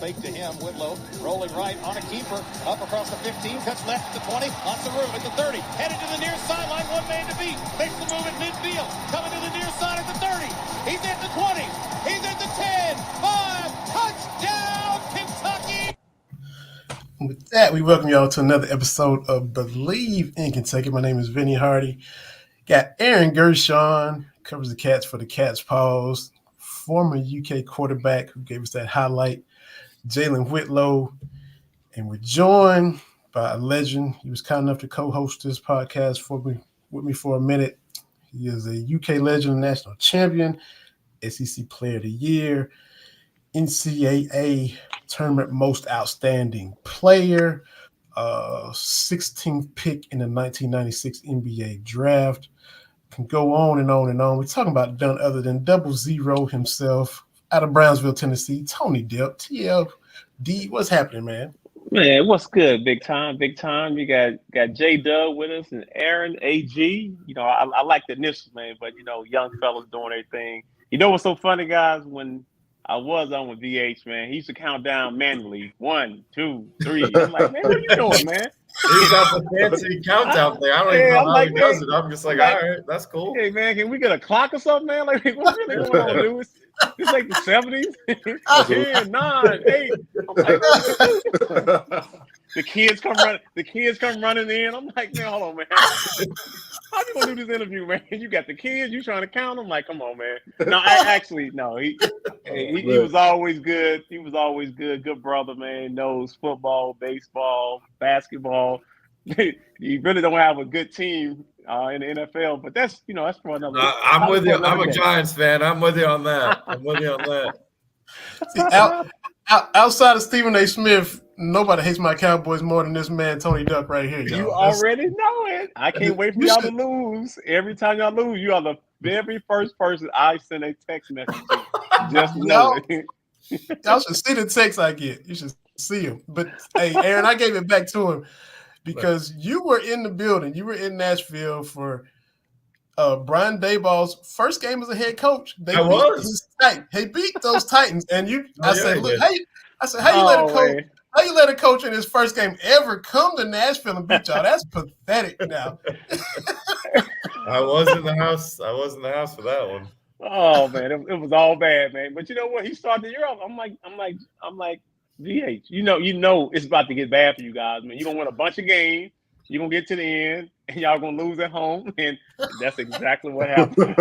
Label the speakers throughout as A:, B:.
A: fake to him. Whitlow rolling right on a keeper. Up across the 15. Cuts left at the 20. Lots of room at the 30. Headed to the near sideline. One man to beat. Makes the move at midfield. Coming to the near side at the 30. He's at the 20. He's at the 10. 5. Touchdown, Kentucky.
B: With that, we welcome y'all to another episode of Believe in Kentucky. My name is Vinny Hardy. Got Aaron Gershon, covers the Cats for the Cats Pause, former UK quarterback who gave us that highlight, Jalen Whitlow. And we're joined by a legend. He was kind enough to co-host this podcast with me for a minute. He is a UK legend, national champion, SEC Player of the Year, NCAA Tournament Most Outstanding Player, 16th pick in the 1996 NBA Draft. Can go on and on and on. We're talking about none other than 00 himself out of Brownsville, Tennessee, Tony Delk. TLD, what's happening, man?
C: Man, what's good? Big time, big time. You got J Dub with us and Aaron AG. You know, I like the initials, man, but you know, young fellas doing their thing. You know what's so funny, guys? When I was on with VH, man, he used to count down manually. 1, 2, 3. I'm like, man, what are you doing, man?
D: He's got the fancy countdown thing. I don't even know how he does it. I'm just like, all right, that's cool.
C: Hey, man, can we get a clock or something, man? Like, what's really going on, dude? It's like the 70s. 10, 9, 8. I'm like, the kids come running in. I'm like, man, hold on, man. How you gonna do this interview, man? You got the kids, you trying to count them? Like, come on, man. No, he was always good. He was always good. Good brother, man. Knows football, baseball, basketball. You really don't have a good team in the NFL, but that's for another.
D: I'm with you. I'm a Giants fan. I'm with you on that.
B: See, outside of Stephen A. Smith, nobody hates my Cowboys more than this man, Tony Delk, right here. Y'all.
C: You already know it. I can't wait for y'all to lose. Every time y'all lose, you are the very first person I send a text message to. Just know it.
B: Y'all should see the texts I get. You should see them. But, hey, Aaron, I gave it back to him because you were in the building. You were in Nashville for Brian Daboll's first game as a head coach. He beat those Titans. And I said, how you let a coach in his first game ever come to Nashville and beat y'all? That's pathetic now.
D: I was in the house for that one.
C: Oh man, it was all bad, man. But you know what? He started the year off. I'm like, VH. You know it's about to get bad for you guys, man. You're gonna win a bunch of games. You're gonna get to the end, and y'all gonna lose at home, and that's exactly what happened.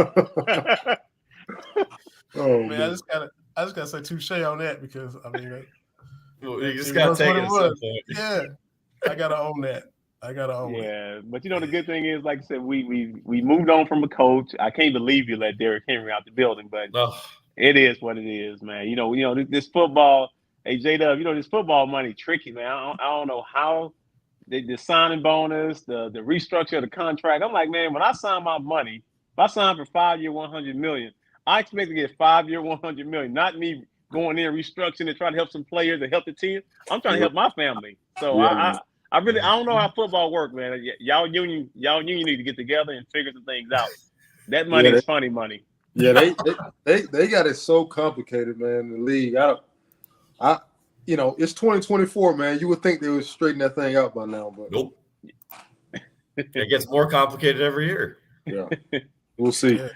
B: Oh man, I just gotta say touche on that because I mean.
D: You just gotta take it.
B: Yeah, I gotta own that.
C: Yeah, but you know the good thing is, like I said, we moved on from a coach. I can't believe you let Derrick Henry out the building, but It is what it is, man. You know this football. Hey, J-Dub, this football money tricky, man. I don't know how the signing bonus, the restructure of the contract. I'm like, man, when I sign my money, if I sign for 5-year, $100 million, I expect to get 5-year, $100 million, not me going in restructuring and trying to help some players and help the team. I'm trying to help my family. So I don't know how football works, man. Y'all union need to get together and figure some things out. That money is funny money.
E: Yeah, they got it so complicated, man. The league. It's 2024, man. You would think they would straighten that thing out by now, but
D: nope. It gets more complicated every year.
E: Yeah, we'll see.
B: Yeah.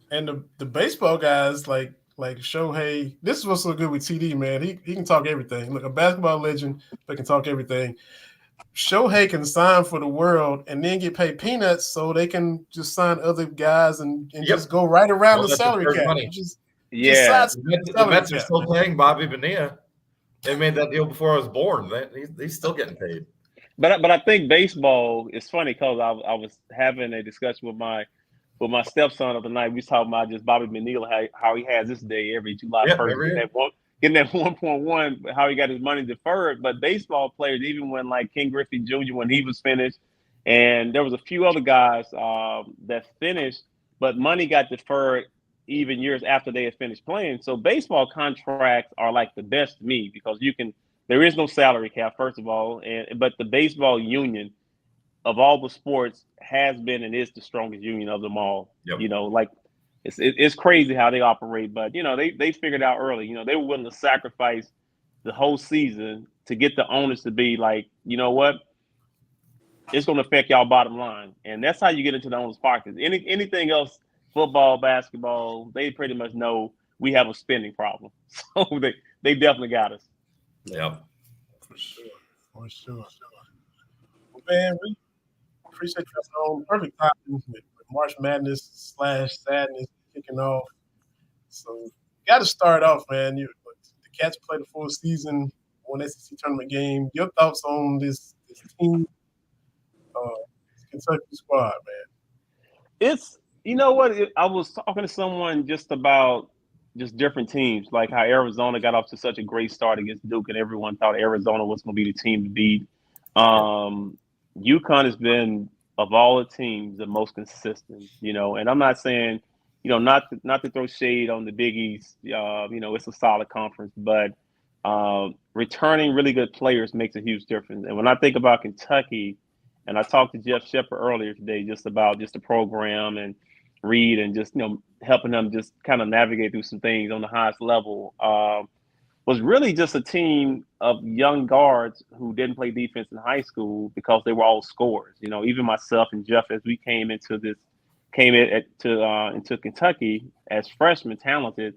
B: And the baseball guys like Shohei, this is what's so good with TD, man. He can talk everything. Look, a basketball legend, but can talk everything. Shohei can sign for the world and then get paid peanuts so they can just sign other guys and just go right around the salary cap.
D: The Mets are still paying Bobby Bonilla. They made that deal before I was born. He's still getting paid.
C: But I think baseball is funny because I was having a discussion with my stepson of the night. We was talking about just Bobby Bonilla, how he has this day every July 1st. Getting that 1.1, how he got his money deferred. But baseball players, even when like King Griffey Jr., when he was finished, and there was a few other guys that finished, but money got deferred even years after they had finished playing. So baseball contracts are like the best to me because there is no salary cap, first of all, but the baseball union of all the sports has been and is the strongest union of them all. Yep. It's crazy how they operate, but they figured out early. They were willing to sacrifice the whole season to get the owners to be like, you know what, it's going to affect y'all bottom line, and that's how you get into the owners' pockets. Anything else, football, basketball, they pretty much know we have a spending problem, so they definitely got us.
D: Yeah,
B: for sure. Well, man, we appreciate you on perfect timing with March Madness / Sadness kicking off. So, got to start off, man. The Cats played the full season, won SEC tournament game. Your thoughts on this team, Kentucky squad, man?
C: It's, you know what? I was talking to someone just about just different teams, like how Arizona got off to such a great start against Duke, and everyone thought Arizona was going to be the team to beat. UConn has been, of all the teams, the most consistent, and I'm not saying, not to throw shade on the Big East, it's a solid conference, but returning really good players makes a huge difference. And when I think about Kentucky, and I talked to Jeff Shepard earlier today just about just the program and Reed and just, helping them just kind of navigate through some things on the highest level, was really just a team of young guards who didn't play defense in high school because they were all scorers. Even myself and Jeff, as we came into Kentucky as freshmen, talented,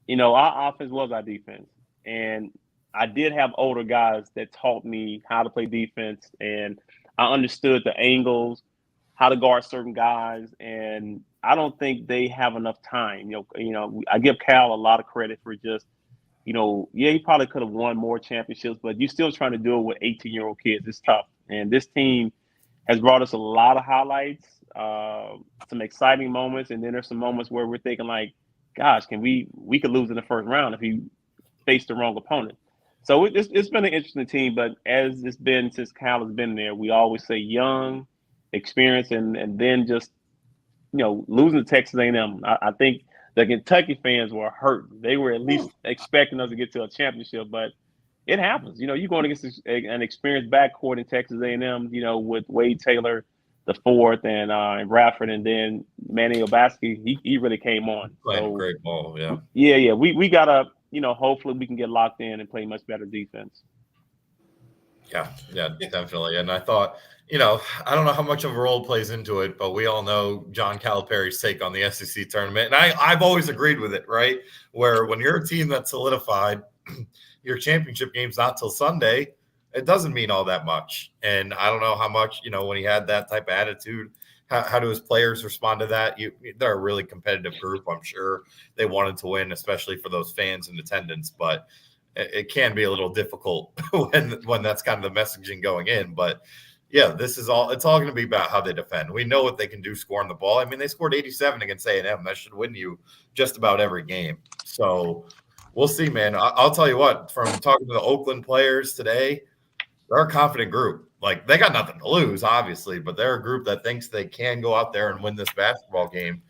C: our offense was our defense. And I did have older guys that taught me how to play defense, and I understood the angles, how to guard certain guys, and I don't think they have enough time. I give Cal a lot of credit for just, he probably could have won more championships, but you're still trying to do it with 18-year-old kids. It's tough. And this team has brought us a lot of highlights, some exciting moments, and then there's some moments where we're thinking like, gosh, we could lose in the first round if we face the wrong opponent. So it's been an interesting team, but as it's been since Cal has been there, we always say young, experience, and then just, losing to Texas A&M. I think the Kentucky fans were hurt. They were at least expecting us to get to a championship, but it happens. You're going against an experienced backcourt in Texas A&M, with Wade Taylor the fourth and Radford, and then Manny Obaski. He really came on.
D: Playing great ball, yeah.
C: Yeah. We gotta, hopefully we can get locked in and play much better defense.
D: Yeah, definitely. And I thought, I don't know how much of a role plays into it, but we all know John Calipari's take on the SEC tournament. And I've always agreed with it, right? Where when you're a team that's solidified, your championship game's not till Sunday, it doesn't mean all that much. And I don't know how much, when he had that type of attitude, how do his players respond to that? They're a really competitive group. I'm sure they wanted to win, especially for those fans in attendance. But it can be a little difficult when that's kind of the messaging going in. But yeah, it's all going to be about how they defend. We know what they can do scoring the ball. I mean, they scored 87 against A&M. That should win you just about every game. So we'll see, man. I'll tell you what, from talking to the Oakland players today, they're a confident group. Like, they got nothing to lose, obviously, but they're a group that thinks they can go out there and win this basketball game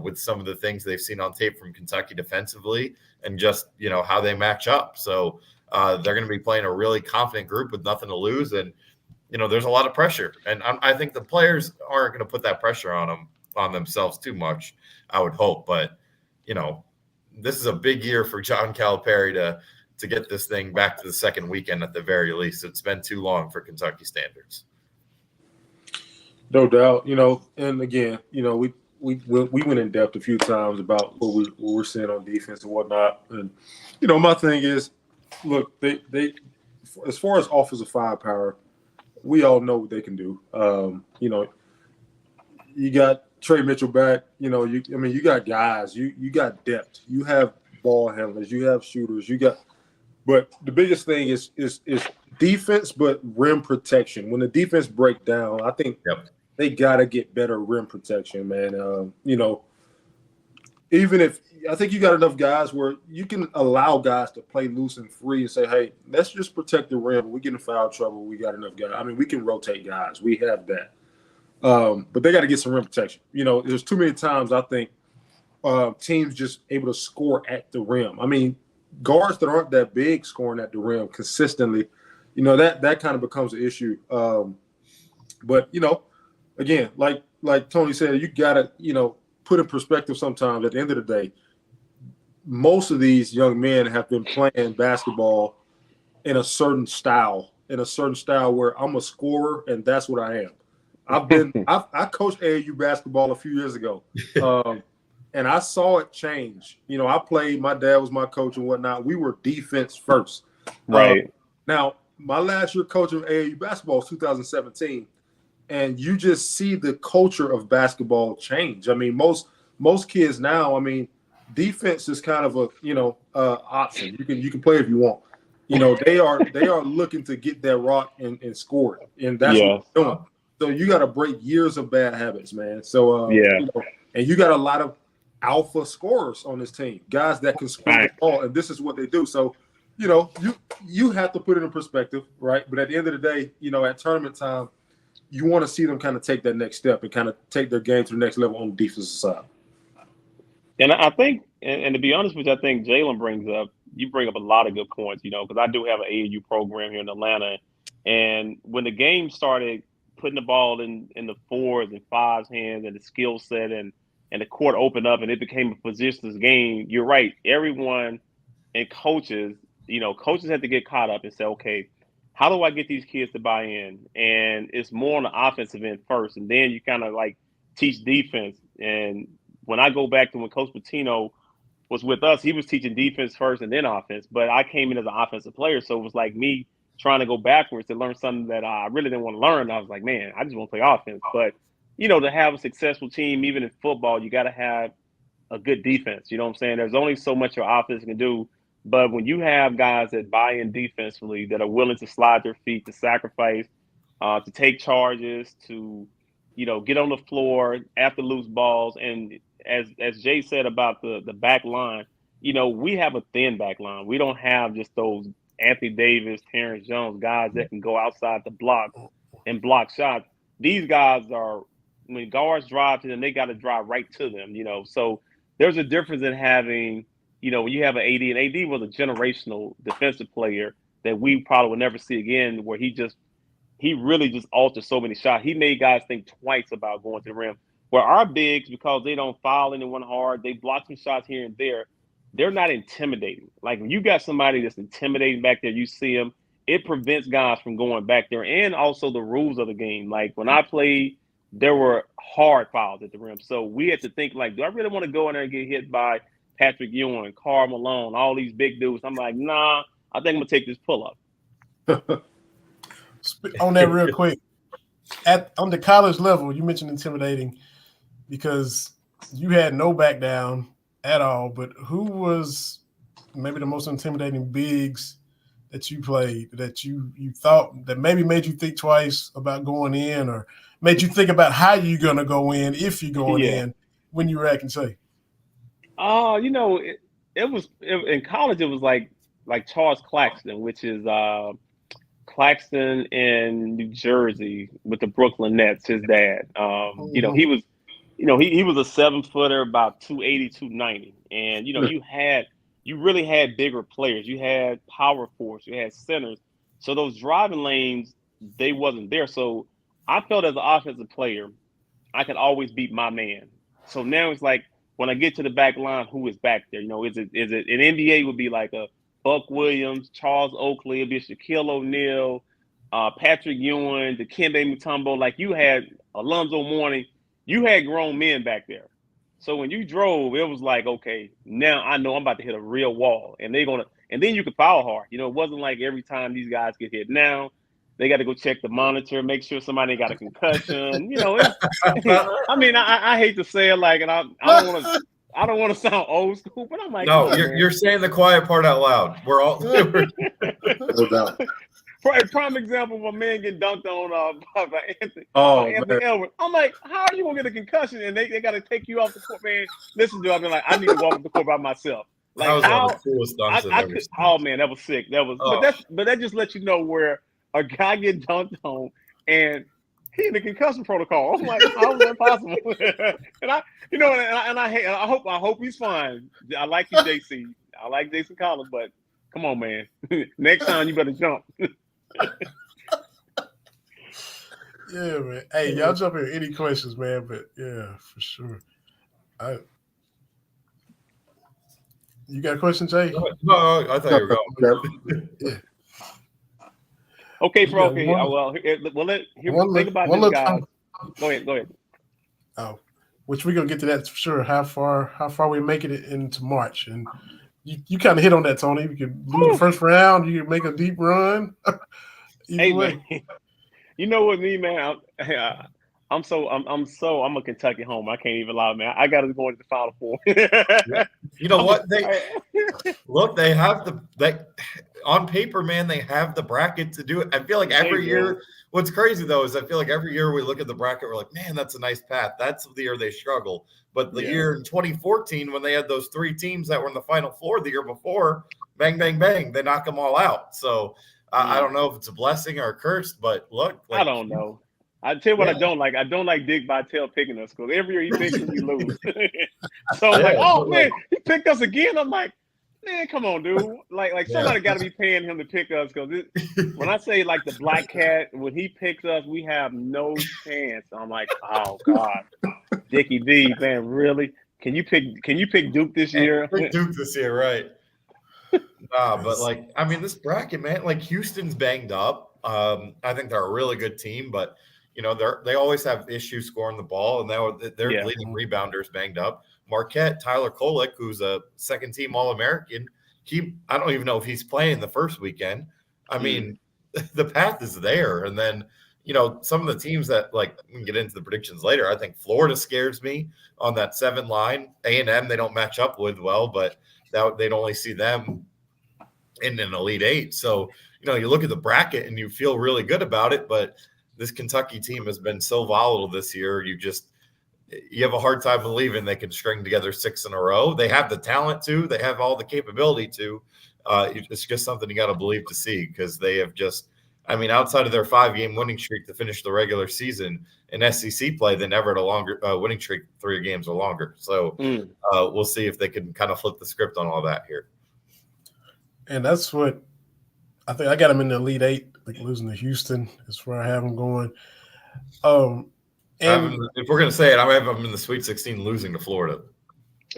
D: with some of the things they've seen on tape from Kentucky defensively and just, how they match up. So they're going to be playing a really confident group with nothing to lose. And, there's a lot of pressure. And I think the players aren't going to put that pressure on themselves too much, I would hope. But, this is a big year for John Calipari to get this thing back to the second weekend at the very least. It's been too long for Kentucky standards.
E: No doubt, and again, we went in depth a few times about what we're seeing on defense and whatnot. And, my thing is, look, they as far as offensive firepower, we all know what they can do. You got Trey Mitchell back, you got guys, you got depth, you have ball handlers, you have shooters, but the biggest thing is defense, but rim protection. When the defense break down, I think they got to get better rim protection, man. Even if I think you got enough guys where you can allow guys to play loose and free and say, hey, let's just protect the rim. We get in foul trouble. We got enough guys. I mean, we can rotate guys. We have that. But they got to get some rim protection. There's too many times I think teams just able to score at the rim. I mean, guards that aren't that big scoring at the rim consistently, that kind of becomes an issue. But, again, like Tony said, you got to, put in perspective sometimes. At the end of the day, most of these young men have been playing basketball in a certain style where I'm a scorer and that's what I am. I coached AAU basketball a few years ago, and I saw it change. You know, I played. My dad was my coach and whatnot. We were defense first.
C: Right.
E: Now, my last year coaching AAU basketball was 2017, and you just see the culture of basketball change. I mean, most kids now, I mean, defense is kind of a option. You can play if you want. You know, they are looking to get that rock and score it, and that's what they're doing. So you got to break years of bad habits, man. So and you got a lot of alpha scorers on this team, guys that can score the ball, and this is what they do. So, you know, you have to put it in perspective, right? But at the end of the day, you know, at tournament time, you want to see them kind of take that next step and kind of take their game to the next level on the defensive side.
C: And I think, and to be honest with you, I think Jalen you bring up a lot of good points, you know, because I do have an AAU program here in Atlanta. And when the game started putting the ball in the 4s and 5s hands and the skill set and the court opened up and it became a positionless game, you're right. Everyone and coaches had to get caught up and say, okay, how do I get these kids to buy in? And it's more on the offensive end first. And then you kind of like teach defense. And when I go back to when Coach Pitino was with us, he was teaching defense first and then offense. But I came in as an offensive player, so it was like me trying to go backwards to learn something that I really didn't want to learn. I was like, man, I just want to play offense. But, you know, to have a successful team, even in football, you got to have a good defense. You know what I'm saying? There's only so much your offense can do. But when you have guys that buy in defensively, that are willing to slide their feet, to sacrifice, to take charges, to, you know, get on the floor after loose balls, and as Jay said about the back line, you know, we have a thin back line. We don't have just those Anthony Davis, Terrence Jones guys that can go outside the block and block shots. These guys when guards drive to them, they got to drive right to them, you know. So there's a difference in having, you know, when you have an AD, and AD was a generational defensive player that we probably will never see again, where he really just altered so many shots. He made guys think twice about going to the rim. Where our bigs, because they don't foul anyone hard, they block some shots here and there, they're not intimidating. Like when you got somebody that's intimidating back there, you see them, it prevents guys from going back there. And also the rules of the game. Like when I played, there were hard fouls at the rim. So we had to think like, do I really want to go in there and get hit by Patrick Ewing, Karl Malone, all these big dudes? I'm like, nah, I think I'm going to take this pull-up.
B: On that real quick, on the college level, you mentioned intimidating because you had no back down at all, but who was maybe the most intimidating bigs that you played that you thought that maybe made you think twice about going in, or made you think about how you're going to go in if you're going in when you were at Kentucky?
C: You know, in college, it was like Charles Claxton, which is Claxton in New Jersey with the Brooklyn Nets, his dad. You know, he was, you know, he was a 7-footer, about 280, 290. And, you know, you really had bigger players. You had power forwards, you had centers. So those driving lanes, they wasn't there. So I felt as an offensive player, I could always beat my man. So now it's like when I get to the back line, who is back there? You know, is it an NBA would be like a Buck Williams, Charles Oakley, it'd be Shaquille O'Neal, Patrick Ewing, Dikembe Mutombo. Like you had Alonzo Mourning, you had grown men back there. So when you drove, it was like, okay, now I know I'm about to hit a real wall, and and then you could foul hard. You know, it wasn't like every time these guys get hit. Now they got to go check the monitor, make sure somebody got a concussion. You know, I mean, I hate to say it, like, and I don't want to sound old school, but I'm like,
D: no, you're saying the quiet part out loud. We're all.
C: Prime example of a man getting dunked on by Anthony Edwards. I'm like, how are you gonna get a concussion and they got to take you off the court, man? Listen, dude, I've been like, I need to walk up the court by myself. Like, that was one of the coolest dunks I've ever seen. Oh man, that was sick. That was, but that just lets you know where a guy get dunked on and he in the concussion protocol. I'm like, how is that possible? and I hope he's fine. I like you, JC. I like Jason Collins, but come on, man. Next time you better jump.
B: Yeah, man. Hey, y'all jump in any questions, man? But yeah, for sure. You got a question, Jay?
D: No, I thought you were going.
B: Yeah.
C: Okay,
B: You got
C: think
B: look,
C: about
B: one
C: this,
B: look.
C: guys. Go ahead.
B: Oh, which we're gonna get to that for sure. How far we making it into March, and you kind of hit on that, Tony. You could lose the first round, you could make a deep run. Either way.
C: Man, you know what, me, man. I'm a Kentucky homer. I can't even lie, man. I got to go into the Final Four.
D: You know what? They have on paper, man. They have the bracket to do it. I feel like every year. What's crazy though is I feel like every year we look at the bracket, we're like, man, that's a nice path. That's the year they struggle. But the year in 2014, when they had those 3 teams that were in the Final Four the year before, bang, bang, bang, they knock them all out. So I don't know if it's a blessing or a curse, but look,
C: I don't know. I tell you what I don't like. I don't like Dick Vitale picking us because every year he picks us, we lose. So I'm like, oh man, he picked us again. I'm like, man, come on, dude. Like somebody got to be paying him to pick us because when I say like the Black Cat, when he picks us, we have no chance. I'm like, oh God, Dickie V, man, really? Can you pick Duke this year?
D: Pick Duke this year, right? But like, I mean, this bracket, man, like Houston's banged up. I think they're a really good team, but you know, they always have issues scoring the ball, and their leading rebounder banged up. Marquette, Tyler Kolek, who's a second-team All-American, I don't even know if he's playing the first weekend. I mean, the path is there. And then, you know, some of the teams that, like, we can get into the predictions later. I think Florida scares me on that 7 line. A&M, they don't match up with well, but they'd only see them in an Elite 8. So, you know, you look at the bracket and you feel really good about it, but this Kentucky team has been so volatile this year. You have a hard time believing they can string together 6 in a row. They have the talent to. They have all the capability to. It's just something you got to believe to see because they have just – I mean, outside of their 5-game winning streak to finish the regular season in SEC play, they never had a longer winning streak, 3 games or longer. So we'll see if they can kind of flip the script on all that here.
B: And that's what I think. I got them in the Elite 8, like losing to Houston is where I have them going.
D: And if we're going to say it, I have them in the Sweet 16 losing to Florida.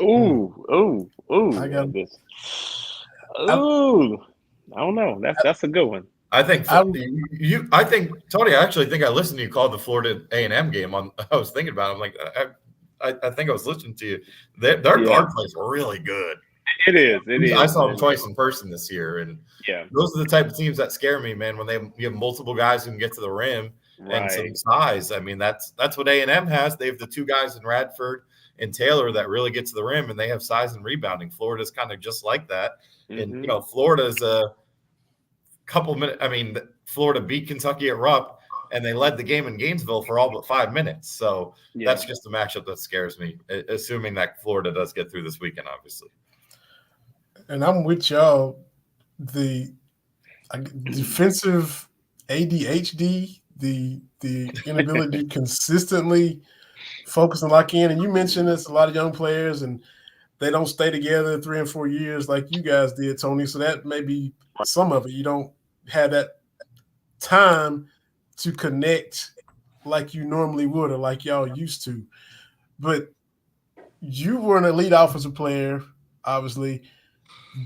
C: Ooh.
B: I got this.
C: Ooh. I don't know. That's a good one.
D: I think Tony, I actually think I listened to you call the Florida A&M game on. I was thinking about it. I'm like, I think I was listening to you. Their guard plays were really good.
C: It is.
D: I saw them twice in person this year, and those are the type of teams that scare me, man. When you have multiple guys who can get to the rim and some size. I mean, that's what A&M has. They have the 2 guys in Radford and Taylor that really get to the rim, and they have size and rebounding. Florida's kind of just like that, and you know, Florida's a couple minutes. I mean, Florida beat Kentucky at Rupp, and they led the game in Gainesville for all but 5 minutes. So that's just a matchup that scares me, assuming that Florida does get through this weekend, obviously.
B: And I'm with y'all. The defensive ADHD, the inability to consistently focus and lock in. And you mentioned this, a lot of young players, and they don't stay together 3 and 4 years like you guys did, Tony. So that may be some of it. You don't have that time to connect like you normally would or like y'all used to. But you were an elite offensive player, obviously,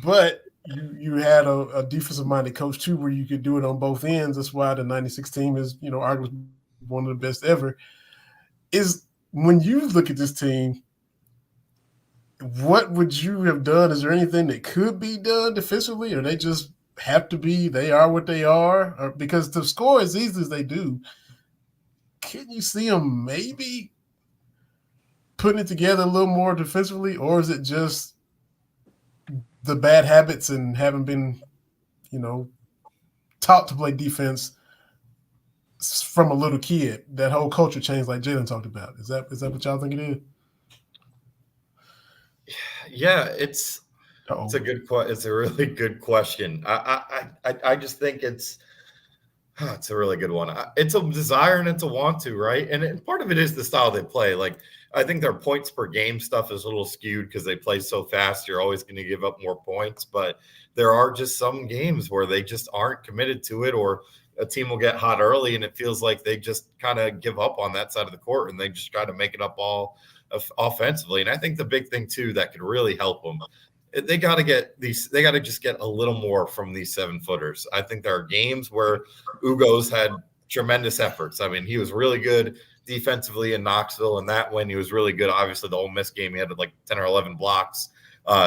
B: but you had a defensive-minded coach too, where you could do it on both ends. That's why the '96 team is, you know, arguably one of the best ever. Is when you look at this team, what would you have done? Is there anything that could be done defensively, or they just have to be? They are what they are, or, because to score as easy as they do, can you see them maybe putting it together a little more defensively, or is it just the bad habits and haven't been, you know, taught to play defense from a little kid? That whole culture change, like Jalen talked about. Is that what y'all think it is?
D: Yeah, it's a good question. It's a really good question. I just think it's a really good one. It's a desire and it's a want to, right? And part of it is the style they play. Like, I think their points per game stuff is a little skewed because they play so fast. You're always going to give up more points, but there are just some games where they just aren't committed to it, or a team will get hot early and it feels like they just kind of give up on that side of the court and they just try to make it up all offensively. And I think the big thing too that could really help them they got to get these. They got to just get a little more from these 7-footers. I think there are games where Ugo's had tremendous efforts. I mean, he was really good defensively in Knoxville, and that win he was really good. Obviously, the Ole Miss game he had like 10 or 11 blocks.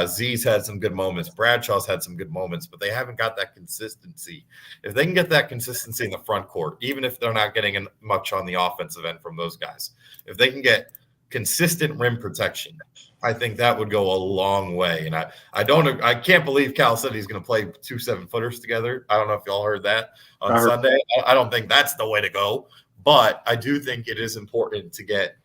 D: Z's had some good moments. Bradshaw's had some good moments, but they haven't got that consistency. If they can get that consistency in the front court, even if they're not getting much on the offensive end from those guys, if they can get consistent rim protection, I think that would go a long way. And I can't believe Cal said he's going to play 2 7-footers together. I don't know if y'all heard that on Sunday. I don't think that's the way to go, but I do think it is important to get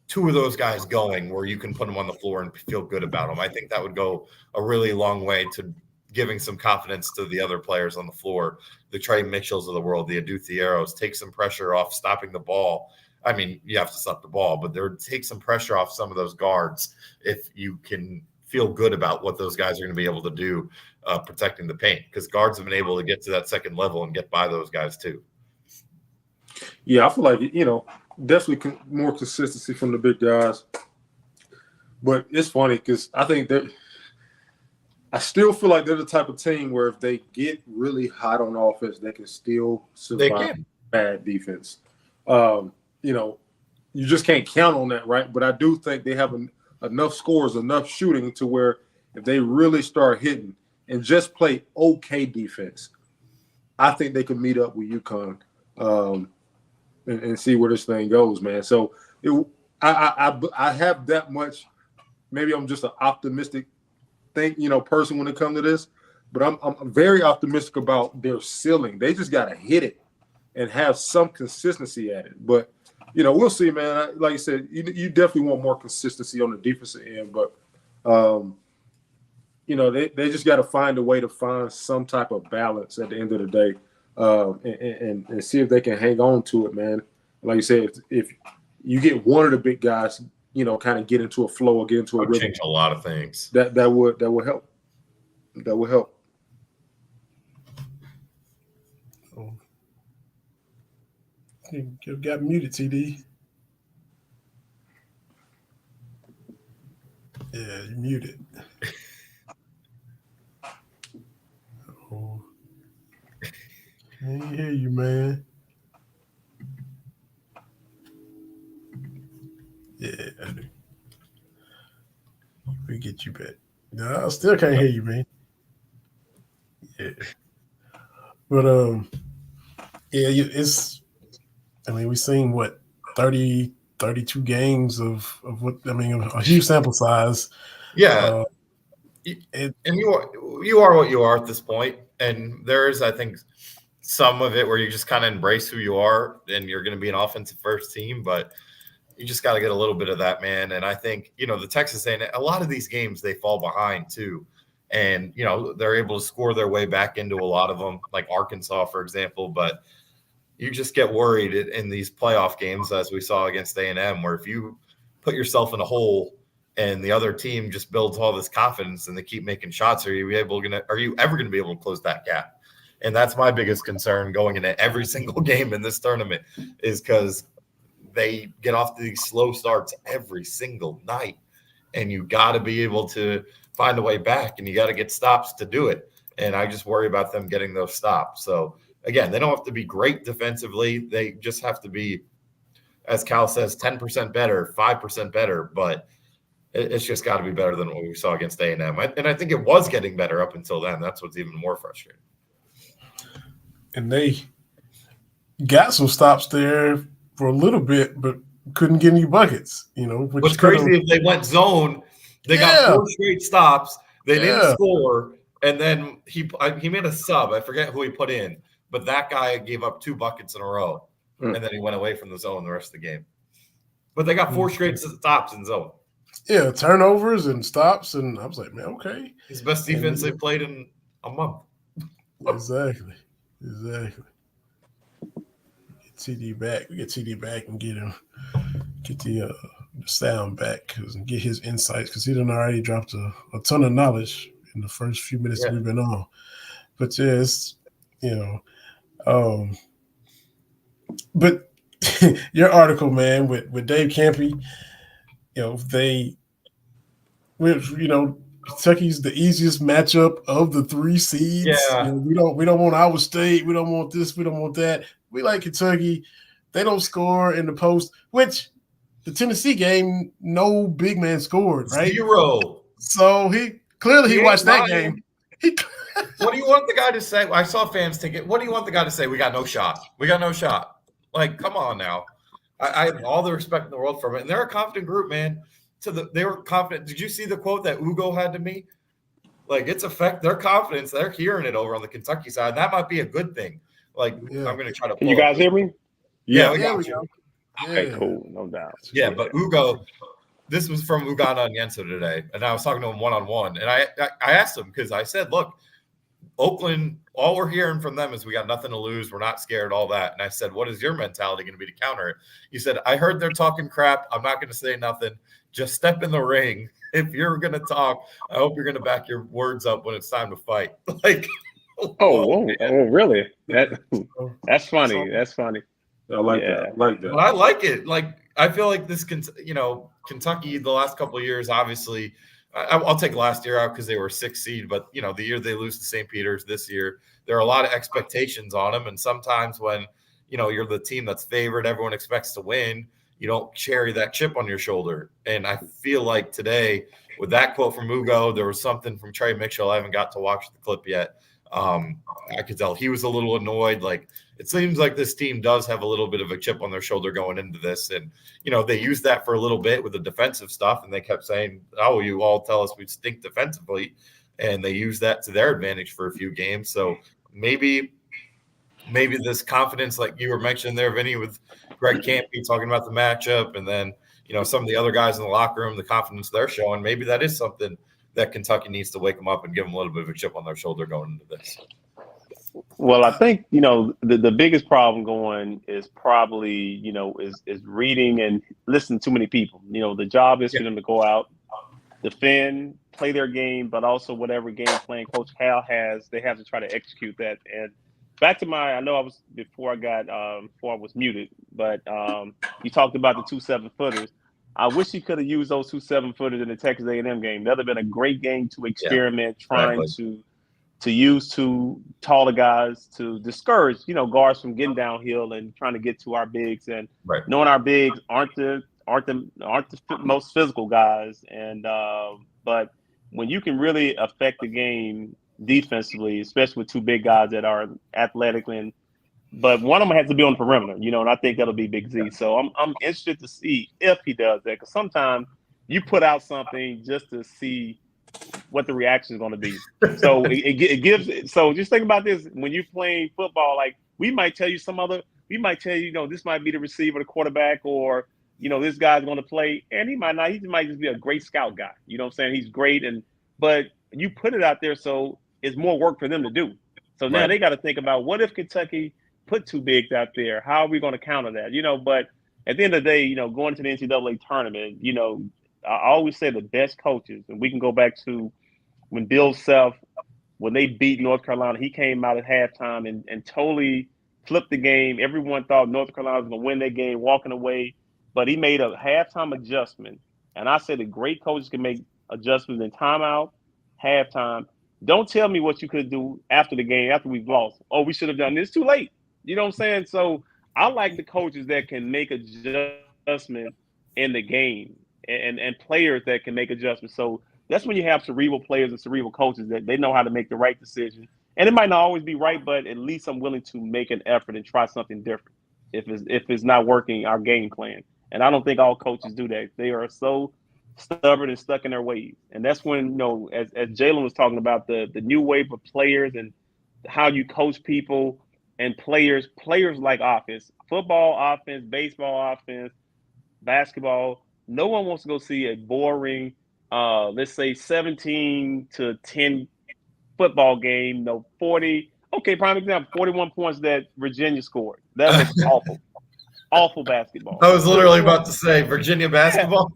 D: 2 of those guys going where you can put them on the floor and feel good about them. I think that would go a really long way to giving some confidence to the other players on the floor, the Trey Mitchells of the world, the Adu Thieros, take some pressure off stopping the ball. I mean, you have to stop the ball, but there take some pressure off some of those guards if you can feel good about what those guys are going to be able to do protecting the paint, because guards have been able to get to that second level and get by those guys too.
E: Yeah, I feel like, definitely more consistency from the big guys. But it's funny because I think I still feel like they're the type of team where if they get really hot on offense, they can still survive bad defense. You just can't count on that, right? But I do think they have enough scores, enough shooting to where if they really start hitting and just play okay defense, I think they can meet up with UConn and see where this thing goes, man. So I have that much. Maybe I'm just an optimistic person when it comes to this, but I'm very optimistic about their ceiling. They just got to hit it and have some consistency at it. But we'll see, man. Like you said, you definitely want more consistency on the defensive end, but they just got to find a way to find some type of balance at the end of the day, and see if they can hang on to it, man. Like you said, if you get one of the big guys, kind of get into a flow or get into a rhythm,
D: change a lot of things.
E: That would help. That would help.
B: You got muted, TD. Yeah, you muted. Oh, can't hear you, man. Yeah, we get you back. No, I still can't hear you, man. Yeah, but it's. I mean, we've seen 30, 32 games of a huge sample size.
D: Yeah, and you are what you are at this point, and there is, I think, some of it where you just kind of embrace who you are, and you're going to be an offensive first team, but you just got to get a little bit of that, man. And I think the Texas A&M, a lot of these games they fall behind too, and they're able to score their way back into a lot of them, like Arkansas, for example, but you just get worried in these playoff games, as we saw against A&M, where if you put yourself in a hole and the other team just builds all this confidence and they keep making shots, are you ever going to be able to close that gap? And that's my biggest concern going into every single game in this tournament, is because they get off to these slow starts every single night, and you got to be able to find a way back, and you got to get stops to do it. And I just worry about them getting those stops. So again, they don't have to be great defensively. They just have to be, as Cal says, 10% better, 5% better. But it's just got to be better than what we saw against A&M. And I think it was getting better up until then. That's what's even more frustrating.
B: And they got some stops there for a little bit, but couldn't get any buckets.
D: What's crazy if they went zone, they got 4 straight stops. They didn't score. And then he made a sub. I forget who he put in. But that guy gave up 2 buckets in a row, and then he went away from the zone the rest of the game. But they got 4 straight stops in zone.
B: Yeah, turnovers and stops, and I was like, man, okay.
D: His best defense they played in a month.
B: Exactly. Get TD back. We get TD back and get the sound back and get his insights, because he done already dropped a ton of knowledge in the first few minutes that we've been on. But yeah, it's but your article, man, with Dave Campy, Kentucky's the easiest matchup of the 3 seeds.
D: Yeah.
B: We don't want Iowa State. We don't want this. We don't want that. We like Kentucky. They don't score in the post, which the Tennessee game, no big man scored, right?
D: 0.
B: So he watched that game.
D: What do you want the guy to say? I saw fans take it. What do you want the guy to say? We got no shot. We got no shot. Like, come on now. I have all the respect in the world for it. And they're a confident group, man. They were confident. Did you see the quote that Ugo had to me? Like, it's their confidence. They're hearing it over on the Kentucky side. That might be a good thing. Like, I'm going to try to.
C: Can you guys hear me?
D: Yeah, we got you.
C: Okay, cool. No doubt.
D: Yeah, but Ugo, this was from Uganda and Yenso today, and I was talking to him one-on-one, and I asked him because I said, look, Oakland, all we're hearing from them is we got nothing to lose. We're not scared, all that. And I said, what is your mentality going to be to counter it? He said, I heard they're talking crap. I'm not going to say nothing. Just step in the ring. If you're going to talk, I hope you're going to back your words up when it's time to fight. Like,
C: oh, really? That's funny. That's funny.
E: I like that. I like that.
D: But I like it. Like, I feel like this, Kentucky, the last couple of years, obviously, I'll take last year out because they were 6th seed, but the year they lose to St. Peter's this year, there are a lot of expectations on them. And sometimes when, you're the team that's favored, everyone expects to win, you don't carry that chip on your shoulder. And I feel like today with that quote from Ugo, there was something from Trey Mitchell. I haven't got to watch the clip yet. I could tell he was a little annoyed. Like, it seems like this team does have a little bit of a chip on their shoulder going into this. And, they used that for a little bit with the defensive stuff. And they kept saying, oh, you all tell us we stink defensively. And they used that to their advantage for a few games. So maybe this confidence, like you were mentioning there, Vinny, with Greg Campy talking about the matchup. And then, some of the other guys in the locker room, the confidence they're showing, maybe that is something that Kentucky needs to wake them up and give them a little bit of a chip on their shoulder going into this.
C: Well, I think, the biggest problem going is probably, is reading and listening to too many people. The job is for them to go out, defend, play their game, but also whatever game plan Coach Cal has, they have to try to execute that. And back to I know I was before I was muted, but you talked about the 2 7-footers. I wish he could have used those 2 7-footers in the Texas A&M game. That would have been a great game to experiment, trying to use 2 taller guys to discourage, guards from getting downhill and trying to get to our bigs. And knowing our bigs aren't the most physical guys. And but when you can really affect the game defensively, especially with 2 big guys that are athletic, but one of them has to be on the perimeter, and I think that'll be Big Z. So I'm interested to see if he does that, because sometimes you put out something just to see what the reaction is going to be. So it gives. So just think about this: when you're playing football, like we might tell you, this might be the receiver, the quarterback, or this guy's going to play, and he might not. He might just be a great scout guy. You know what I'm saying? He's great, but you put it out there, so it's more work for them to do. So now they got to think about, what if Kentucky put 2 bigs out there? How are we going to counter that? But at the end of the day, going to the NCAA tournament, I always say the best coaches, and we can go back to when Bill Self, when they beat North Carolina, he came out at halftime and totally flipped the game. Everyone thought North Carolina was going to win that game, walking away, but he made a halftime adjustment. And I said the great coaches can make adjustments in timeout, halftime. Don't tell me what you could do after the game, after we've lost. Oh, we should have done this. Too late. You know what I'm saying? So I like the coaches that can make adjustments in the game, and players that can make adjustments. So that's when you have cerebral players and cerebral coaches that they know how to make the right decision. And it might not always be right, but at least I'm willing to make an effort and try something different if it's not working our game plan. And I don't think all coaches do that. They are so stubborn and stuck in their ways. And that's when, as Jalen was talking about, the new wave of players and how you coach people and players like offense, football offense, baseball offense, basketball. No one wants to go see a boring, let's say 17-10 football game. 40. Okay, prime example, 41 points that Virginia scored. That was awful. Awful basketball.
D: I was literally about to say Virginia basketball.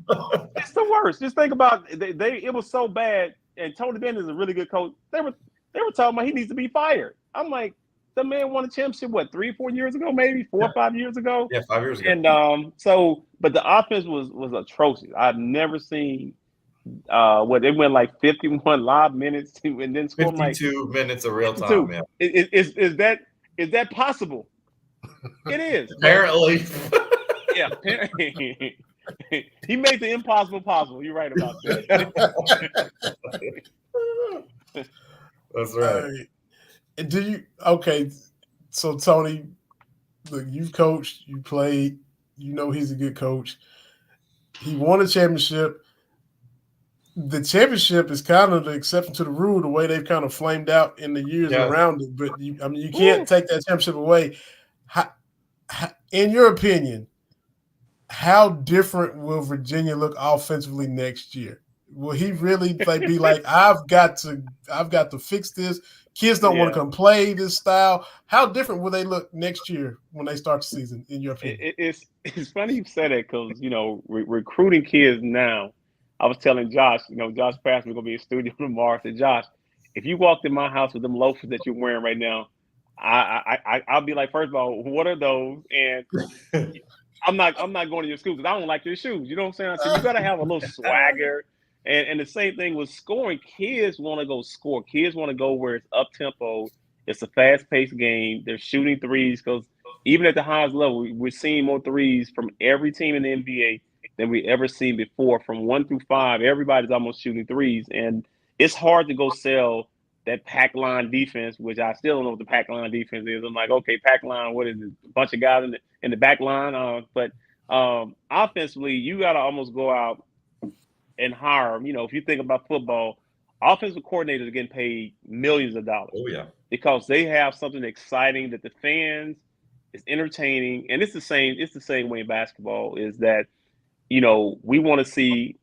C: It's the worst. Just think about it. It was so bad. And Tony Delk is a really good coach. They were talking about he needs to be fired. I'm like, the man won a championship, 3 or 4 years ago, maybe 4 or 5 years ago.
D: Yeah, 5 years ago.
C: And but the offense was atrocious. I've never seen They went like 51 live minutes and then scored
D: 52 minutes of real time. Yeah.
C: Is that possible? It is.
D: Apparently.
C: Yeah. He made the impossible possible. You're right about that.
D: That's right.
B: Okay, so Tony, look, you've coached, you played, you know he's a good coach. He won a championship. The championship is kind of the exception to the rule, the way they've kind of flamed out in the years around it. But you can't take that championship away. In your opinion, how different will Virginia look offensively next year? Will he really be like, I've got to fix this? Kids don't want to come play this style. How different will they look next year when they start the season, in your opinion?
C: It's funny you said that because, recruiting kids now, I was telling Josh, Josh Pass, we're going to be in studio tomorrow. I said, Josh, if you walked in my house with them loafers that you're wearing right now, I'll be like, first of all, what are those? And I'm not going to your school because I don't like your shoes. You know what I'm saying? So you got to have a little swagger. And the same thing with scoring. Kids want to go score. Kids want to go where it's up-tempo. It's a fast-paced game. They're shooting threes because even at the highest level, we're seeing more threes from every team in the NBA than we ever seen before. From 1 through 5, everybody's almost shooting threes. And it's hard to go sell that pack line defense, which I still don't know what the pack line defense is. I'm like, okay, pack line, what is it? A bunch of guys in the back line. But offensively, you got to almost go out and hire, if you think about football, offensive coordinators are getting paid millions of dollars.
D: Oh, yeah.
C: Because they have something exciting that the fans is entertaining. And it's the same way in basketball is that, we want to see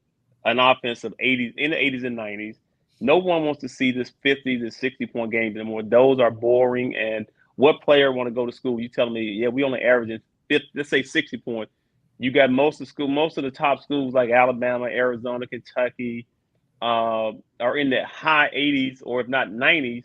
C: an offense of 80s in the 80s and 90s. No one wants to see this 50 to 60-point game anymore. Those are boring. And what player want to go to school? You telling me, yeah, we only averaging 50, let's say 60 points. You got most of the top schools like Alabama, Arizona, Kentucky are in the high 80s or if not 90s.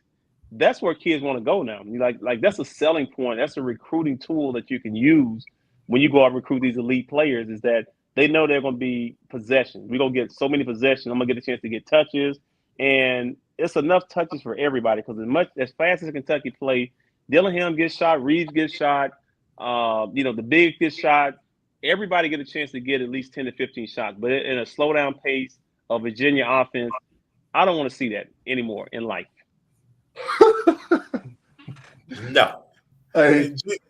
C: That's where kids want to go now. Like that's a selling point. That's a recruiting tool that you can use when you go out and recruit these elite players is that they know they're going to be possessions. We're going to get so many possessions. I'm going to get a chance to get touches. And it's enough touches for everybody because as fast as Kentucky play, Dillingham gets shot, Reeves gets shot, the big gets shot. Everybody get a chance to get at least 10 to 15 shots. But in a slow down pace of Virginia offense, I don't want to see that anymore in life.
D: No.
E: I get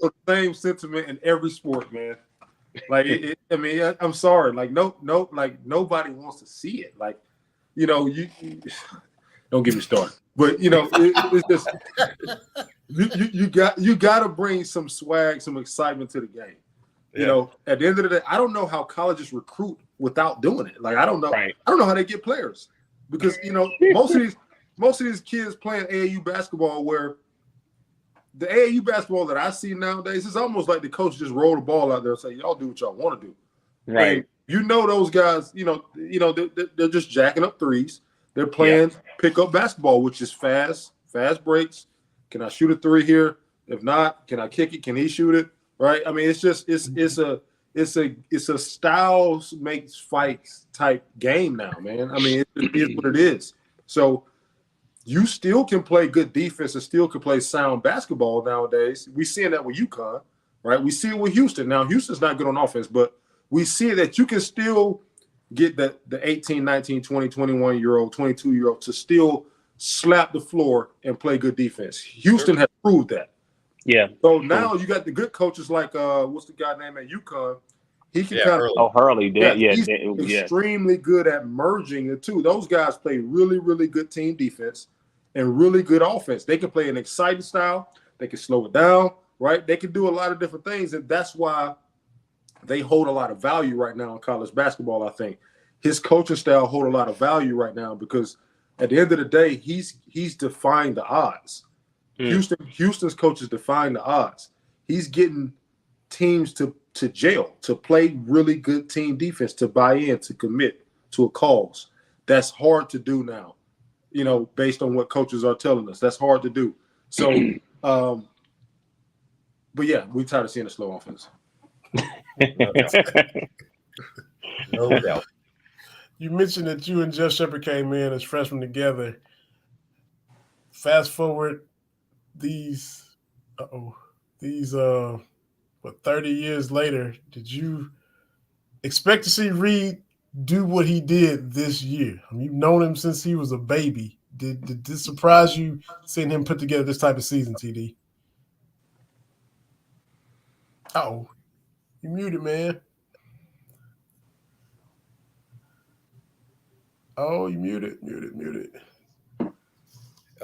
E: the same sentiment in every sport, man. Like, I'm sorry. Like, nobody wants to see it. Like, you don't get me started. But it's just you got to bring some swag, some excitement to the game.
D: Yeah.
E: At the end of the day, I don't know how colleges recruit without doing it. Like, I don't know.
C: Right.
E: I don't know how they get players because most of these kids playing AAU basketball where the AAU basketball that I see nowadays is almost like the coach just roll the ball out there and say, y'all do what y'all want to do.
C: Right.
E: And those guys, they're just jacking up threes. They're playing pickup basketball, which is fast breaks. Can I shoot a three here? If not, can I kick it? Can he shoot it? Right. I mean, it's a styles makes fights type game now, man. I mean, it is what it is. So you still can play good defense and still can play sound basketball nowadays. We're seeing that with UConn, right? We see it with Houston. Now, Houston's not good on offense, but we see that you can still get the 18, 19, 20, 21-year-old, 22-year-old to still slap the floor and play good defense. Houston has proved that.
C: Yeah.
E: So now you got the good coaches like what's the guy name at UConn? He can
C: Hurley.
E: He's extremely good at merging the two. Those guys play really, really good team defense and really good offense. They can play an exciting style. They can slow it down, right? They can do a lot of different things, and that's why they hold a lot of value right now in college basketball, I think. His coaching style hold a lot of value right now because at the end of the day, he's defying the odds. Houston's coaches defying the odds. He's getting teams to jail, to play really good team defense, to buy in, to commit to a cause. That's hard to do now, based on what coaches are telling us. That's hard to do. So, but yeah, we're tired of seeing a slow offense.
D: No doubt.
B: You mentioned that you and Jeff Shepard came in as freshmen together. Fast forward these 30 years later, did you expect to see Reed do what he did this year? I mean, you've known him since he was a baby. Did this surprise you seeing him put together this type of season, TD? Oh, you muted, man. Oh, you muted.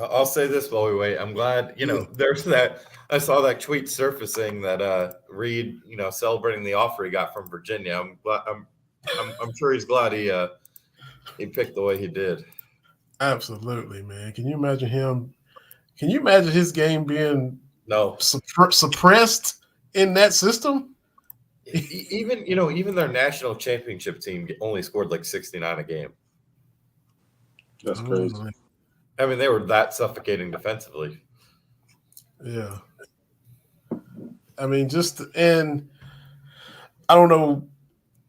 D: I'll say this while we wait. I'm glad, there's that. I saw that tweet surfacing that Reed, celebrating the offer he got from Virginia. I'm glad. I'm sure he's glad he picked the way he did.
B: Absolutely, man. Can you imagine him? Can you imagine his game being suppressed in that system?
D: Even their national championship team only scored like 69 a game.
E: That's crazy.
D: I mean, they were that suffocating defensively.
B: Yeah. I mean, and I don't know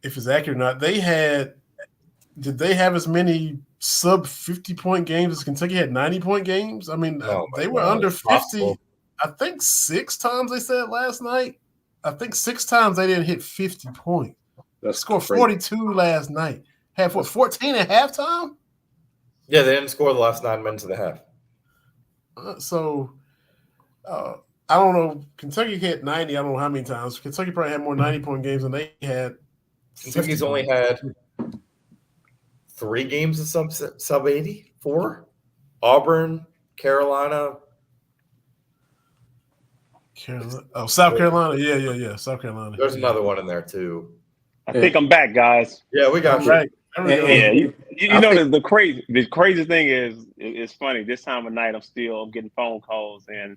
B: if it's accurate or not. Did they have as many sub 50-point games as Kentucky had 90-point games? I mean, they were under 50. Possible. I think 6 times they said last night. I think 6 times they didn't hit 50 points. They scored 42 last night. Had 14 at halftime?
D: Yeah, they didn't score the last 9 minutes of the half.
B: I don't know. Kentucky hit 90. I don't know how many times. Kentucky probably had more 90-point games than they had.
D: Kentucky's only had 3 games of sub 80. 4. Auburn, Carolina.
B: South Carolina. Yeah. South Carolina.
D: There's another one in there too.
C: I think I'm back, guys.
D: Yeah, we got you.
B: Right.
C: Yeah, you know the crazy thing is it's funny. This time of night, I'm getting phone calls, and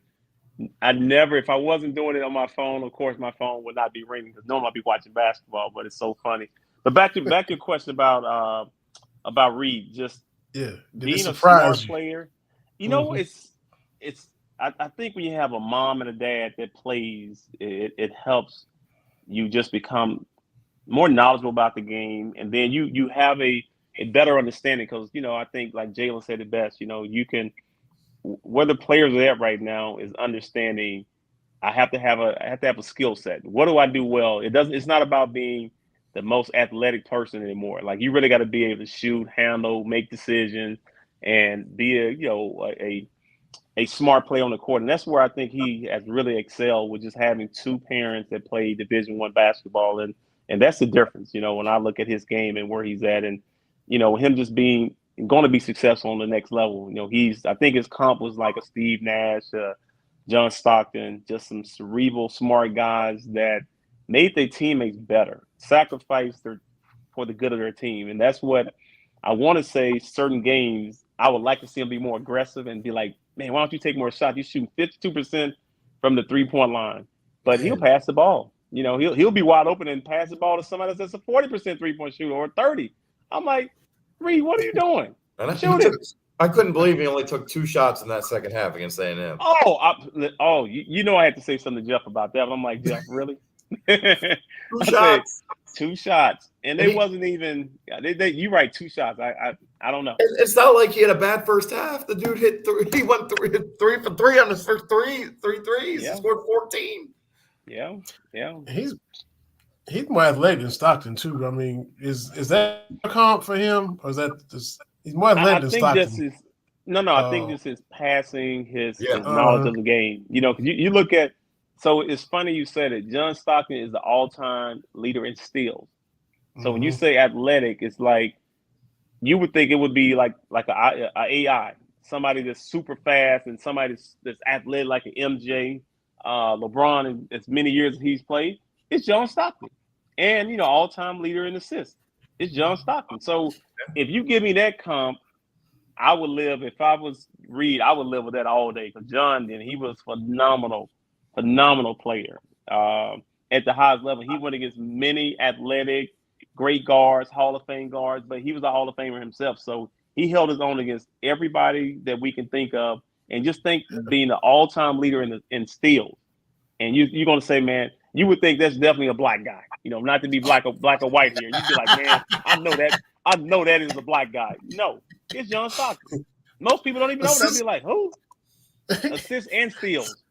C: I never, if I wasn't doing it on my phone, of course, my phone would not be ringing because normally I'd be watching basketball. But it's so funny. But back to your question about Reed, just being a smart player. I think when you have a mom and a dad that plays, it helps you just become more knowledgeable about the game, and then you have a better understanding because I think like Jalen said it best. You can, where the players are at right now is understanding. I have to have a skill set. What do I do well? It's not about being the most athletic person anymore. Like you really got to be able to shoot, handle, make decisions, and be a smart player on the court. And that's where I think he has really excelled with just having 2 parents that play Division I basketball. And that's the difference, when I look at his game and where he's at and, him just being going to be successful on the next level. I think his comp was like a Steve Nash, John Stockton, just some cerebral, smart guys that made their teammates better, sacrificed for the good of their team. And that's what I want to say. Certain games, I would like to see him be more aggressive and be like, man, why don't you take more shots? You shoot 52% from the 3-point line, but he'll pass the ball. He'll be wide open and pass the ball to somebody that's a 40% 3-point shooter or 30. I'm like, Reed, what are you doing?
D: I couldn't believe he only took 2 shots in that second half against A&M.
C: I had to say something to Jeff about that. But I'm like, Jeff, really?
D: 2 shots.
C: 2 shots, and they wasn't even. You right, 2 shots. I don't know.
D: It's not like he had a bad first half. The dude hit 3. He went 3 for 3 on his first 3 threes. Yeah. He scored 14.
C: Yeah.
B: He's more athletic than Stockton too. I mean, is that a comp for him, or is that just he's more athletic than Stockton?
C: I think this is passing his knowledge of the game. Because you look at. So it's funny you said it. John Stockton is the all-time leader in steals. So when you say athletic, it's like you would think it would be like a AI, somebody that's super fast and somebody that's athletic like an MJ, LeBron, and as many years as he's played. It's John Stockton, and all-time leader in assists. It's John Stockton. So if you give me that comp, I would live. If I was Reed, I would live with that all day. Because John, he was phenomenal player at the highest level. He went against many athletic, great guards, Hall of Fame guards, but he was a Hall of Famer himself. So he held his own against everybody that we can think of. And just think being the all-time leader in steals. And you're going to say, man, you would think that's definitely a black guy. Not to be black or white here. You'd be like, man, I know that is a black guy. No, it's John Stockton. Most people don't even know that. They'd be like, who? Assists and steals.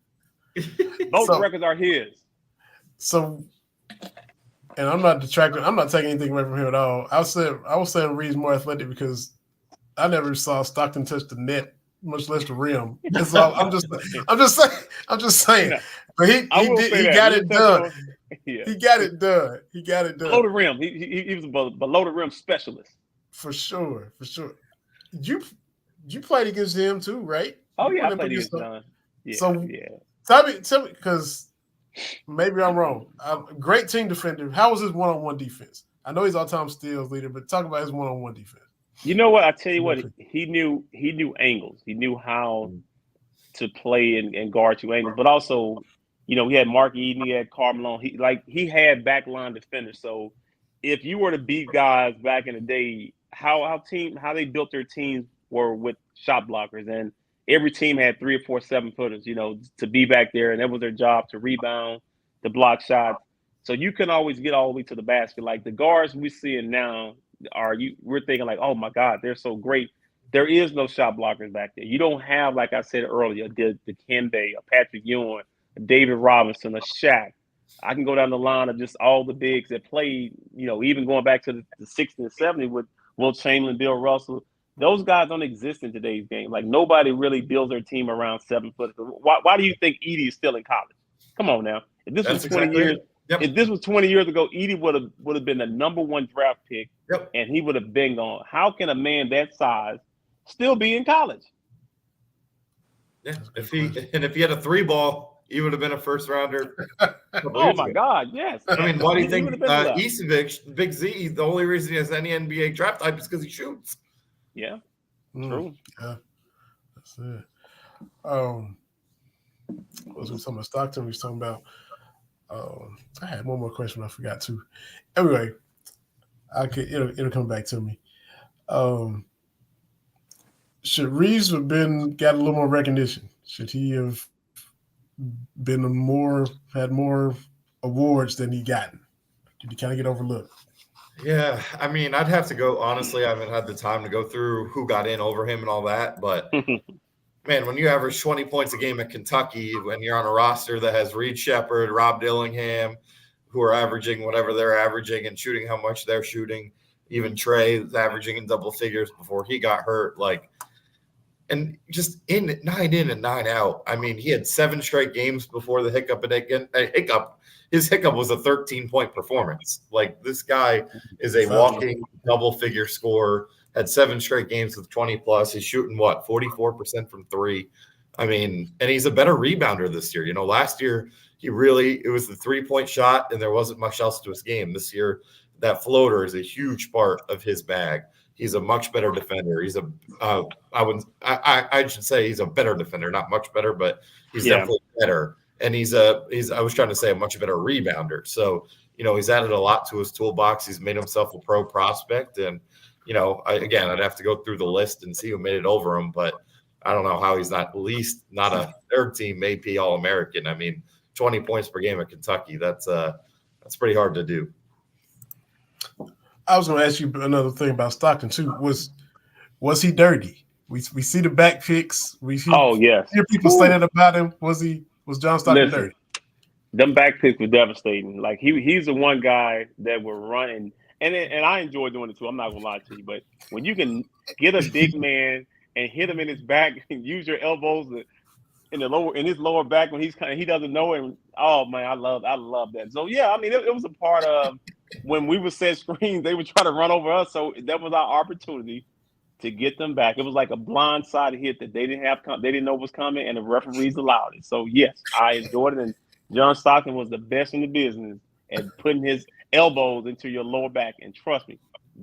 C: Both records are his.
B: So, and I'm not detracting. I'm not taking anything away from him at all. I was saying Reed's more athletic because I never saw Stockton touch the net, much less the rim. That's all. I'm just saying. But he got it done. He got it done.
C: Below the rim. He was a below the rim specialist.
B: For sure. You played against him too, right?
C: Oh yeah, I played against John. Yeah.
B: So tell me, because maybe I'm wrong. Great team defender. How was his one-on-one defense? I know he's all-time steals leader, but talk about his one-on-one defense.
C: You know what? I tell you what, he knew angles. He knew how to play and guard two angles, but also, he had Mark Eden, he had Karl Malone. He had backline defenders. So if you were to beat guys back in the day, how they built their teams were with shot blockers, and every team had 3 or 4 7-footers, to be back there, and that was their job, to rebound, to block shots. So you can always get all the way to the basket. Like the guards we're seeing now we're thinking like, oh my God, they're so great. There is no shot blockers back there. You don't have, like I said earlier, the Kembe, a Patrick Ewing, a David Robinson, a Shaq. I can go down the line of just all the bigs that played, even going back to the 60s and 70s with Will Chamberlain, Bill Russell. Those guys don't exist in today's game. Like nobody really builds their team around 7 foot. Why do you think Edie is still in college? Come on now. If this was 20 years, if this was 20 years ago, Edie would have been the number 1 draft pick, and he would have been gone. How can a man that size still be in college?
D: Yeah, if he had a 3-ball, he would have been a first rounder.
C: Oh my God, yes.
D: I mean, why do you think Easovic, Big Z, the only reason he has any NBA draft type is because he shoots?
C: Yeah, true.
B: Yeah, that's it. What was we talking about? Stockton. We was talking about. I had one more question I forgot too. Anyway, it'll come back to me. Should Reeves have got a little more recognition? Should he have had more awards than he gotten? Did he kind of get overlooked?
D: Yeah, I mean, I'd have to go. Honestly, I haven't had the time to go through who got in over him and all that. But, man, when you average 20 points a game at Kentucky, when you're on a roster that has Reed Shepherd, Rob Dillingham, who are averaging whatever they're averaging and shooting how much they're shooting, even Trey is averaging in double figures before he got hurt, and just 9 in and 9 out. I mean, he had 7 straight games before the hiccup. His hiccup was a 13-point performance. Like, this guy is a walking double-figure scorer, had 7 straight games with 20-plus. He's shooting, 44% from 3. I mean, and he's a better rebounder this year. Last year, it was the 3-point shot, and there wasn't much else to his game. This year, that floater is a huge part of his bag. He's a much better defender. I should say he's a better defender, not much better, but he's definitely better. And I was trying to say a much better rebounder. So, he's added a lot to his toolbox. He's made himself a pro prospect. And, I'd have to go through the list and see who made it over him. But I don't know how he's not at least not a third-team AP All-American. I mean, 20 points per game at Kentucky, that's pretty hard to do.
B: I was going to ask you another thing about Stockton too. Was he dirty? We see the back picks. Hear people say that about him. Was John Stockton dirty?
C: Them back picks were devastating. Like he's the one guy that were running, and I enjoy doing it too. I'm not gonna lie to you, but when you can get a big man and hit him in his back and use your elbows in his lower back when he doesn't know it. Oh man, I love that. So yeah, I mean it was a part of when we would set screens, they would try to run over us. So that was our opportunity to get them back. It was like a blindside hit that they didn't know was coming, and the referees allowed it. So yes, I enjoyed it, and John Stockton was the best in the business at putting his elbows into your lower back. And trust me,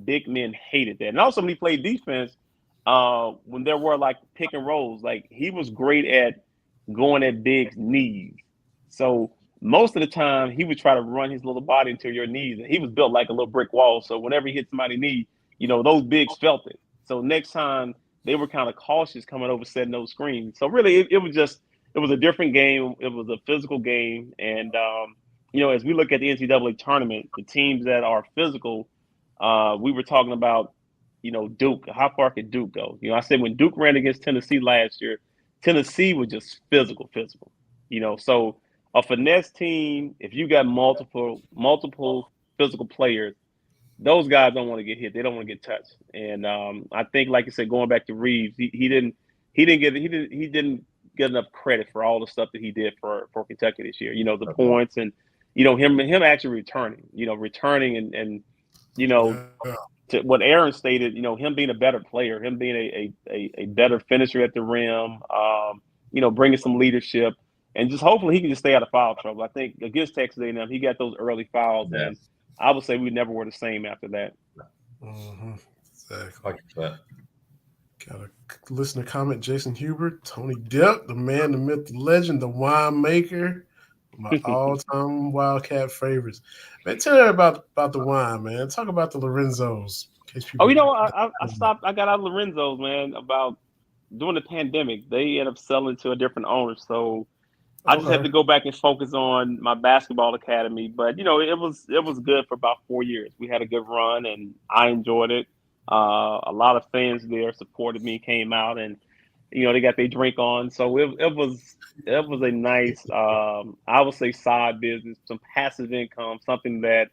C: big men hated that. And also when he played defense, when there were like pick and rolls, like he was great at going at Big's knees. So most of the time he would try to run his little body into your knees, and he was built like a little brick wall. So whenever he hit somebody's knee, those bigs felt it. So next time they were kind of cautious coming over setting those screens. So really it was a different game. It was a physical game. And as we look at the NCAA tournament, the teams that are physical, we were talking about, Duke. How far could Duke go? I said when Duke ran against Tennessee last year, Tennessee was just physical. So a finesse team, if you got multiple physical players, those guys don't want to get hit. They don't want to get touched. And I think, like you said, going back to Reeves, he didn't get enough credit for all the stuff that he did for Kentucky this year. The points and him actually returning and to what Aaron stated, him being a better player, him being a better finisher at the rim, bringing some leadership, and just hopefully he can just stay out of foul trouble. I think against Texas A&M, he got those early fouls, and I would say we never were the same after that.
B: Mm-hmm. Exactly.
D: 100%.
B: Got a listener comment, Jason Hubert, Tony Delk, the man, the myth, the legend, the wine maker, my all-time Wildcat favorites. Man, tell her about the wine, man. Talk about the Lorenzos.
C: I got out of Lorenzo's, man, about during the pandemic. They ended up selling to a different owner, so I just had to go back and focus on my basketball academy. But it was good for about 4 years. We had a good run, and I enjoyed it. A lot of fans there supported me, came out, and they got their drink on. So it was a nice, I would say, side business, some passive income, something that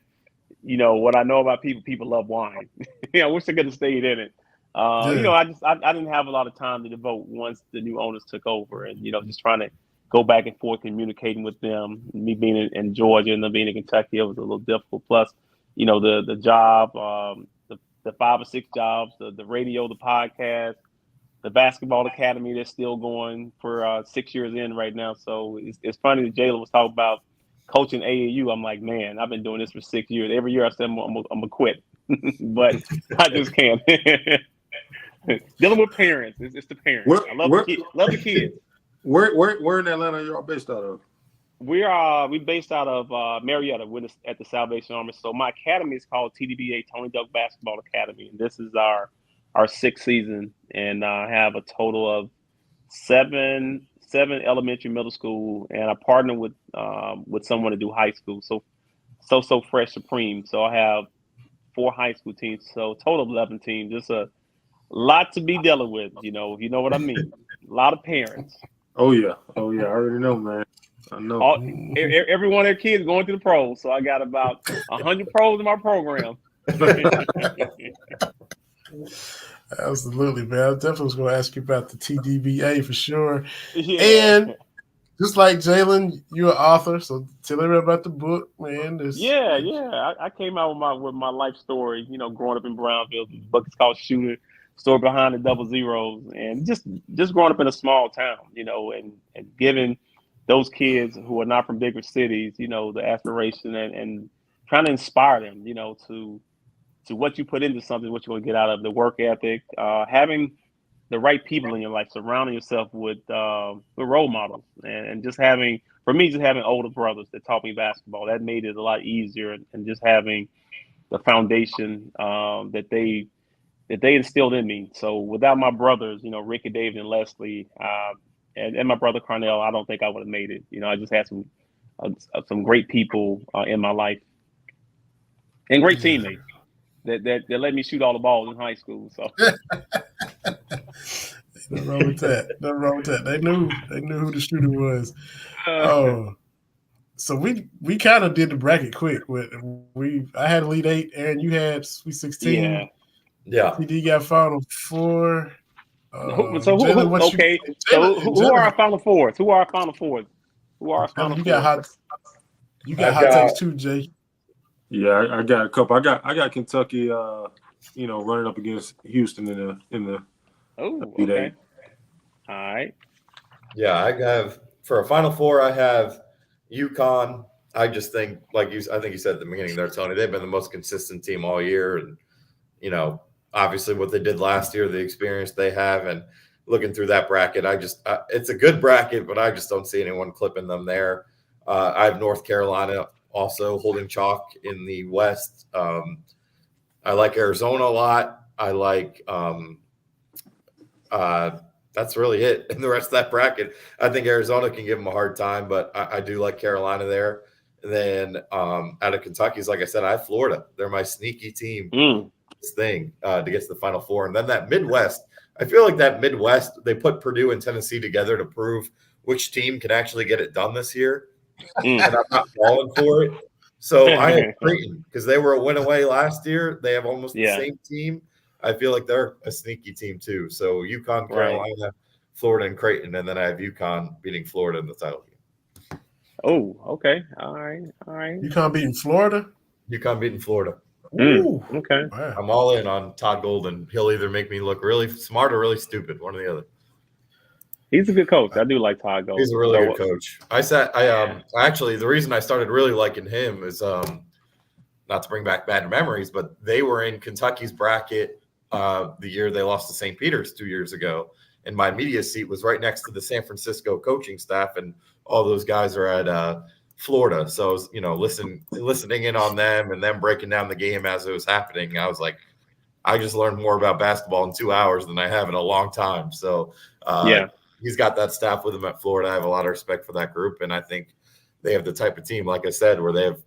C: what I know about people love wine. I wish I could have stayed in it. I didn't have a lot of time to devote once the new owners took over, and just trying to go back and forth communicating with them. Me being in Georgia and them being in Kentucky, it was a little difficult. Plus, the job, the 5 or 6 jobs, the radio, the podcast, the basketball academy that's still going for 6 years in right now. So it's funny that Jalen was talking about coaching AAU. I'm like, man, I've been doing this for 6 years. Every year I said I'm gonna quit, but I just can't. Dealing with parents, it's the parents. I love the kids.
E: Where in Atlanta are y'all based out of?
C: We based out of Marietta. We're at the Salvation Army. So my academy is called TDBA, Tony Delk Basketball Academy, and this is our 6th season. And I have a total of seven elementary, middle school, and I partner with someone to do high school. So Fresh Supreme. So I have 4 high school teams. So total of 11 teams. Just a lot to be dealing with. You know what I mean. A lot of parents.
E: Oh yeah. I already know, man. I know.
C: Every one of their kids going to the pros. So I got about 100 pros in my program.
B: Absolutely, man. I definitely was going to ask you about the TDBA for sure.
C: Yeah.
B: And just like Jalen, you're an author, so tell everybody about the book, man.
C: I came out with my life story. Growing up in Brownville. The book is called Shooter. Story behind the double zeros, and just growing up in a small town, and giving those kids who are not from bigger cities, the aspiration and trying to inspire them, to what you put into something, what you're going to get out of the work ethic, having the right people in your life, surrounding yourself with role models, and just having older brothers that taught me basketball. That made it a lot easier, and just having the foundation that they instilled in me. So without my brothers, Ricky, David, and Leslie, and my brother Carnell, I don't think I would have made it. I just had some great people in my life, and great teammates that let me shoot all the balls in high school. So
B: nothing wrong with that. They knew who the shooter was. So we kind of did the bracket quick. I had Elite 8, Aaron, you had Sweet 16.
D: Yeah.
B: TD got Final 4.
C: So who are our Final Fours? Who are our Final Fours?
B: You got hot takes too, Jay.
E: Yeah, I got a couple. I got Kentucky, running up against Houston in the.
C: Oh, okay. All right.
D: Yeah, I have for a Final Four. I have UConn. I just think, I think you said at the beginning there, Tony, they've been the most consistent team all year, and obviously what they did last year, the experience they have, and looking through that bracket, it's a good bracket, but I just don't see anyone clipping them there. I have North Carolina also holding chalk in the West. I like Arizona a lot. I like that's really it in the rest of that bracket. I think Arizona can give them a hard time, but I do like Carolina there. And then out of Kentucky's, like I said, I have Florida. They're my sneaky team. This thing to get to the Final Four. And then that Midwest, I feel like that Midwest, they put Purdue and Tennessee together to prove which team can actually get it done this year. And I'm not falling for it. So I have Creighton because they were a win away last year. They have almost the same team. I feel like they're a sneaky team too. So UConn, Carolina, Florida, and Creighton. And then I have UConn beating Florida in the title game.
C: Oh, okay. All right.
B: UConn beating Florida?
D: UConn beating Florida.
B: Ooh,
C: okay.
B: Wow.
D: I'm all in on Todd Golden. He'll either make me look really smart or really stupid, one or the other.
C: He's a good coach. I do like Todd Golden.
D: He's a really good coach. Actually, the reason I started really liking him is not to bring back bad memories, but they were in Kentucky's bracket the year they lost to St. Peter's 2 years ago. And my media seat was right next to the San Francisco coaching staff, and all those guys are at Florida. So I was, listening in on them and them breaking down the game as it was happening. I was like, I just learned more about basketball in 2 hours than I have in a long time. So he's got that staff with him at Florida. I have a lot of respect for that group, and I think they have the type of team, like I said, where they have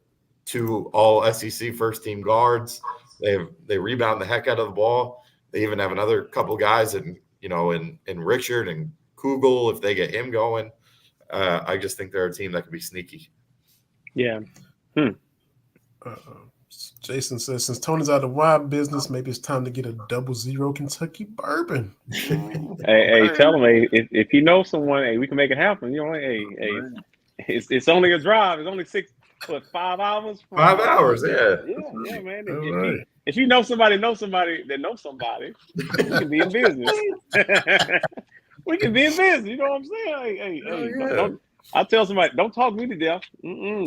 D: 2 all SEC first team guards. They rebound the heck out of the ball. They even have another couple guys in Richard and Kugel if they get him going. I just think they're a team that could be sneaky.
C: Yeah.
B: Jason says, since Tony's out of wine business, maybe it's time to get a 00 Kentucky bourbon.
C: Hey, tell him, if you know someone, we can make it happen. It's only a drive. It's only 5 hours?
D: 5 hours, yeah.
C: Yeah, man. If you know somebody that knows somebody, we can be in business. We can be in business. You know what I'm saying? I tell somebody, don't talk me to death. Do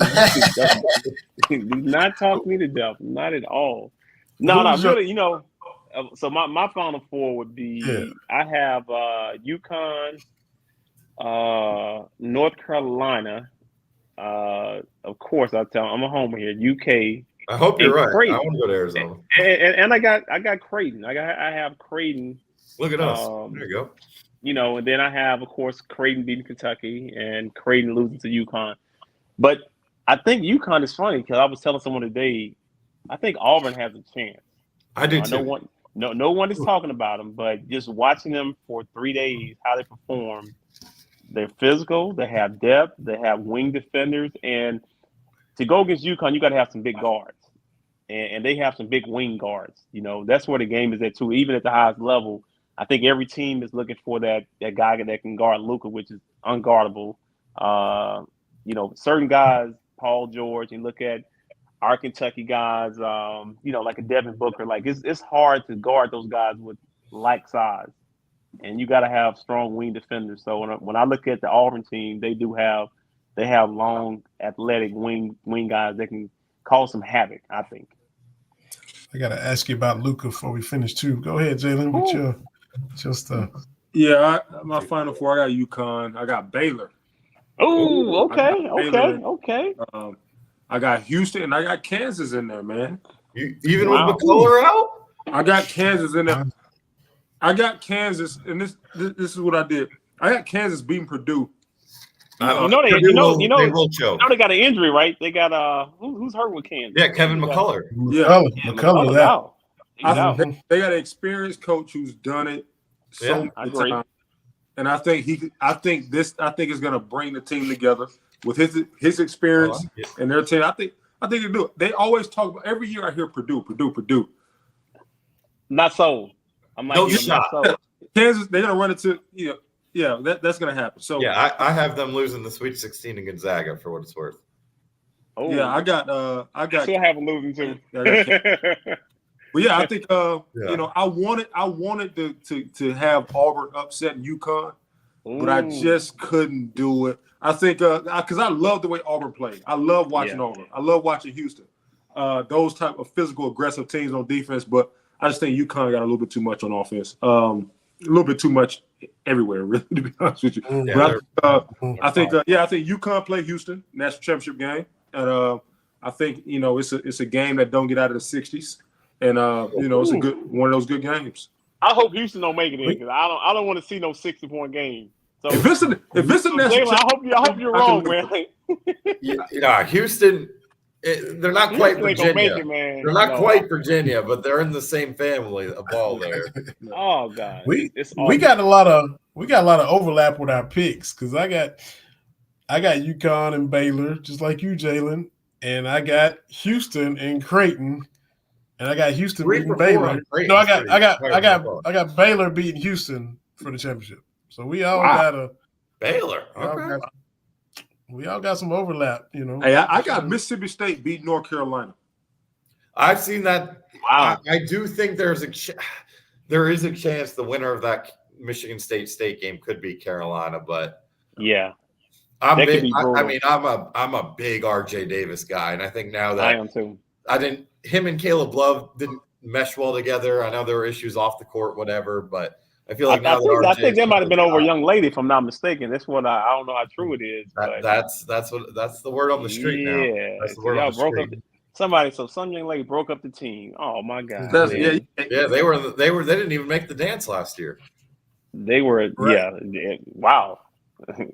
C: not talk me to death. Not at all. No, really, so my Final Four would be, I have UConn, North Carolina. Of course, I'm a homer here. UK.
D: I hope you're right.
C: Creighton.
D: I want to go to Arizona.
C: And I got Creighton. I have Creighton.
D: Look at us. There you go.
C: And then I have, of course, Creighton beating Kentucky and Creighton losing to UConn. But I think UConn is funny because I was telling someone today, I think Auburn has a chance.
D: I do too.
C: No one is talking about them, but just watching them for 3 days, how they perform, they're physical, they have depth, they have wing defenders, and to go against UConn, you got to have some big guards, and they have some big wing guards. That's where the game is at too. Even at the highest level, I think every team is looking for that guy that can guard Luka, which is unguardable. Certain guys, Paul George, you look at our Kentucky guys, like a Devin Booker. Like it's hard to guard those guys with like size, and you got to have strong wing defenders. So when I look at the Auburn team, they have long, athletic wing guys that can cause some havoc, I think.
B: I got to ask you about Luka before we finish too. Go ahead, Jalen, with your stuff.
E: Yeah, my Final Four, I got UConn. I got Baylor.
C: Oh, okay.
E: I got Houston, and I got Kansas in there, man.
D: Even with McCullough out?
E: I got Kansas in there. I got Kansas, and this is what I did. I got Kansas beating Purdue.
C: They got an injury, right? They got who's hurt with Kansas?
D: Yeah, Kevin McCullough.
B: McCullough out.
E: They got an experienced coach who's done it so many times, and I think it's going to bring the team together with his experience and their team. I think they do it. They always talk about every year. I hear Purdue.
C: Not so. I'm like, not so.
E: Kansas. They're going to run into that's going to happen. So
D: I have them losing the Sweet 16 to Gonzaga for what it's worth.
E: Oh yeah, I got.
C: Still have them losing too.
E: But yeah, I think I wanted to have Auburn upset UConn, but I just couldn't do it. I think because I love the way Auburn played. I love watching Auburn. I love watching Houston. Those type of physical, aggressive teams on defense, but I just think UConn got a little bit too much on offense. A little bit too much everywhere, really, to be honest with you.
D: Yeah,
E: but I think UConn play Houston national championship game, and I think it's a game that don't get out of the 60s. And it's a one of those good games.
C: I hope Houston don't make it in because I don't want to see no 60-point game. So
E: if it's a national,
C: I hope you're wrong, man.
D: Houston. They're not quite Virginia. They're not quite Virginia, but they're in the same family of ball there.
C: Oh God,
B: we got a lot of overlap with our picks because I got UConn and Baylor, just like you, Jalen, and I got Houston and Creighton, and I got Houston beating Baylor. No, I got Baylor beating Houston for the championship. So we all got a
D: Baylor.
B: We all got some overlap,
E: Hey, I got Mississippi State beat North Carolina.
D: I've seen that. Wow. I do think there is a chance the winner of that Michigan State game could be Carolina, but
C: yeah,
D: I'm a big RJ Davis guy, and I think now that
C: I am too.
D: Him and Caleb Love didn't mesh well together. I know there were issues off the court, whatever, but I feel like I
C: think that might have been over a young lady, if I'm not mistaken. That's what I don't know how true it is.
D: That's the word on the street now.
C: Yeah,
D: that's the word on the street.
C: Some young lady broke up the team. Oh my God.
D: They didn't even make the dance last year.
C: They were wow.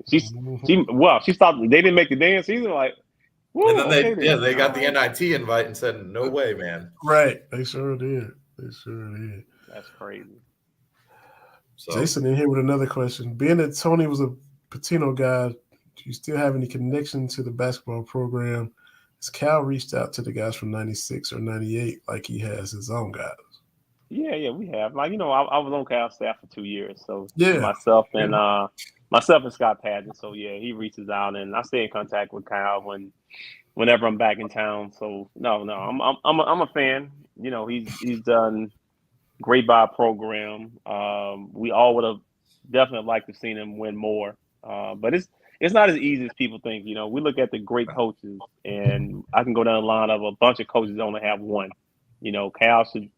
C: She stopped. They didn't make the dance either. Like, woo,
D: and then they got the NIT invite and said, "No way, man."
B: Right, they sure did.
C: That's crazy.
B: So. Jason in here with another question. Being that Tony was a Patino guy, do you still have any connection to the basketball program? Has Cal reached out to the guys from 96 or 98 like he has his own guys?
C: Yeah, we have. Like, I was on Cal staff for 2 years. So myself and Scott Padgett. So he reaches out, and I stay in contact with Cal whenever I'm back in town. So no, I'm a fan. He's done great by our program. We all would have definitely liked to have seen him win more. But it's not as easy as people think. We look at the great coaches, and I can go down the line of a bunch of coaches that only have one. Cal should,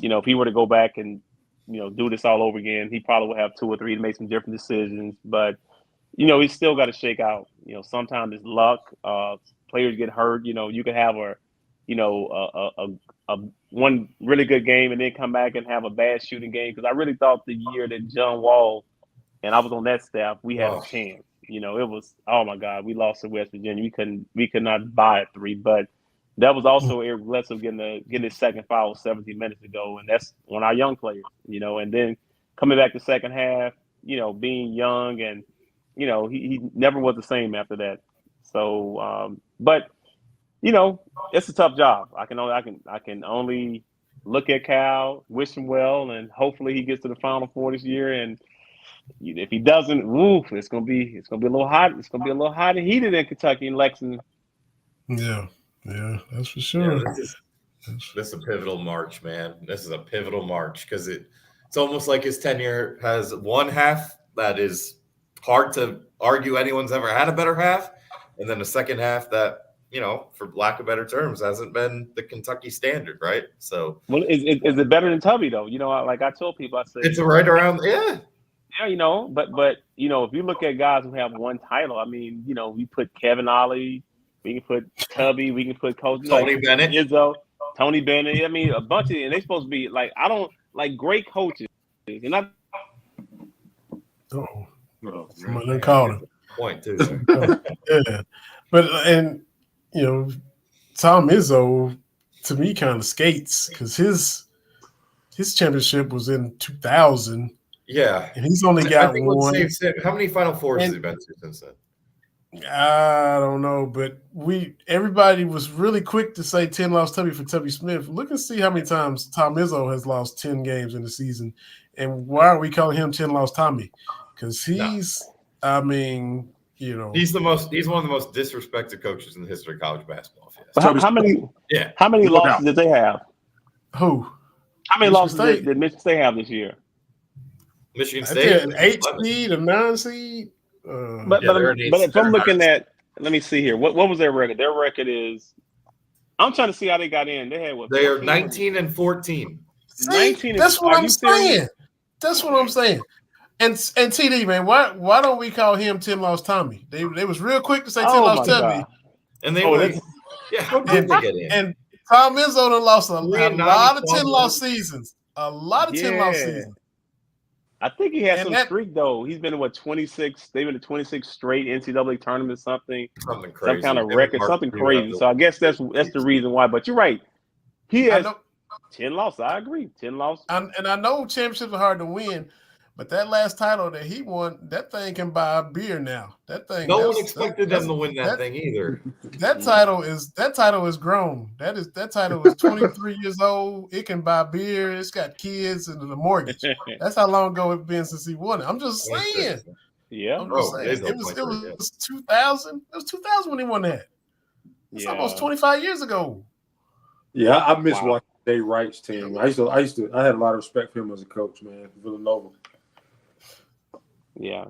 C: if he were to go back and, do this all over again, he probably would have 2 or 3 to make some different decisions. But, he's still got to shake out. Sometimes it's luck. Players get hurt. You could have a one really good game and then come back and have a bad shooting game. Because I really thought the year that John Wall and I was on that staff, we had a chance. It was, oh my God, we lost to West Virginia. We could not buy a 3, but that was also Eric Bledsoe getting his second foul 17 minutes ago, and that's on our young players. And then coming back the second half, being young, and he never was the same after that. So, but. It's a tough job. I can only look at Cal, wish him well, and hopefully he gets to the Final Four this year. And if he doesn't, it's gonna be a little hot. It's gonna be a little hot and heated in Kentucky and Lexington.
B: Yeah, that's for sure.
D: Yeah, this is a pivotal March, man. This is a pivotal March because it's almost like his tenure has one half that is hard to argue anyone's ever had a better half, and then the second half that, for lack of better terms, hasn't been the Kentucky standard, right? So,
C: well, is it better than Tubby though? Like I told people, I said
D: it's right around,
C: but if you look at guys who have one title, I mean, we put Kevin Ollie, we can put Tubby, we can put coaches
D: Tony Bennett,
C: Izzo, Tony Bennett. I mean, a bunch of, and they're supposed to be like, I don't like great coaches, and I.
B: Somebody called him.
D: Point too.
B: Yeah, but Tom Izzo, to me, kind of skates because his championship was in 2000.
D: Yeah,
B: and he's only got one.
D: How many Final Fours has he been to since then?
B: I don't know, but everybody was really quick to say 10 lost Tubby for Tubby Smith. Look and see how many times Tom Izzo has lost 10 games in the season, and why are we calling him 10 lost Tommy? Because he's one of the most disrespected coaches in the history of college basketball.
C: How many losses did they have?
B: Who?
C: How many losses did Michigan State have this year?
D: Michigan State,
B: an 8 seed, a 9 seed.
C: But if I'm looking at, let me see here. What was their record? Their record is. I'm trying to see how they got in. They had what?
D: They are 19-14.
B: 19. That's what I'm saying. That's what I'm saying. And TD, man, why don't we call him 10 lost Tommy? They was real quick to say 10 lost Tubby.
D: And they went. Yeah, how did they get in?
B: And Tom Izzo done lost a lot of 10 lost seasons. A lot of 10 lost seasons.
C: I think he has some streak though. He's been in 26. They've been to 26 straight NCAA tournaments, something
D: crazy,
C: some kind of record, something crazy. So I guess that's the reason why. But you're right. He has 10 losses. I agree. 10 losses.
B: And I know championships are hard to win, but that last title that he won, that thing can buy a beer now. That thing.
D: No one expected them to win that thing either.
B: That title is grown. That title is 23 years old. It can buy beer. It's got kids and a mortgage. That's how long ago it's been since he won it. I'm just saying.
C: Yeah.
B: I'm just saying. It was 2000. It was 2000 when he won that. It's almost 25 years ago.
E: Yeah, I miss watching Jay Wright's team. I had a lot of respect for him as a coach, man. Villanova.
C: Yeah.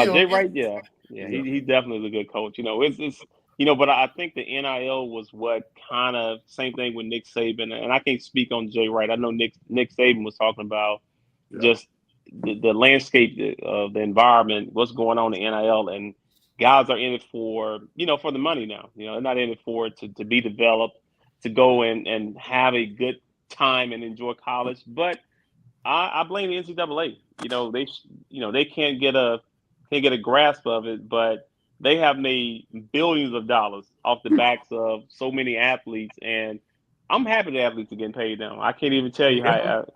C: Jay Wright, he's definitely a good coach. It's but I think the NIL was what kind of same thing with Nick Saban, and I can't speak on Jay Wright. I know Nick Saban was talking about just the landscape of the environment, what's going on in NIL, and guys are in it for the money now. They're not in it for it to be developed, to go and have a good time and enjoy college. But I blame the NCAA. They can't get a grasp of it, but they have made billions of dollars off the backs of so many athletes, and I'm happy the athletes are getting paid now. I can't even tell you how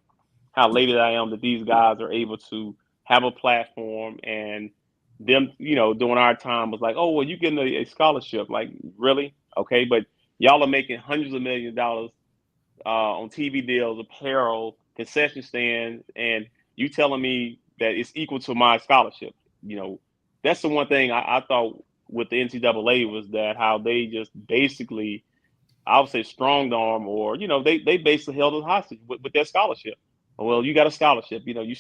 C: elated I am that these guys are able to have a platform, and them, during our time was like, oh, well, you getting a scholarship. Like, really? Okay, but y'all are making hundreds of millions of dollars on TV deals, apparel, concession stands, and you telling me that it's equal to my scholarship. That's the one thing I thought with the NCAA was that how they just basically, I would say, strong arm, or they basically held us hostage with their scholarship. Well, you got a scholarship. You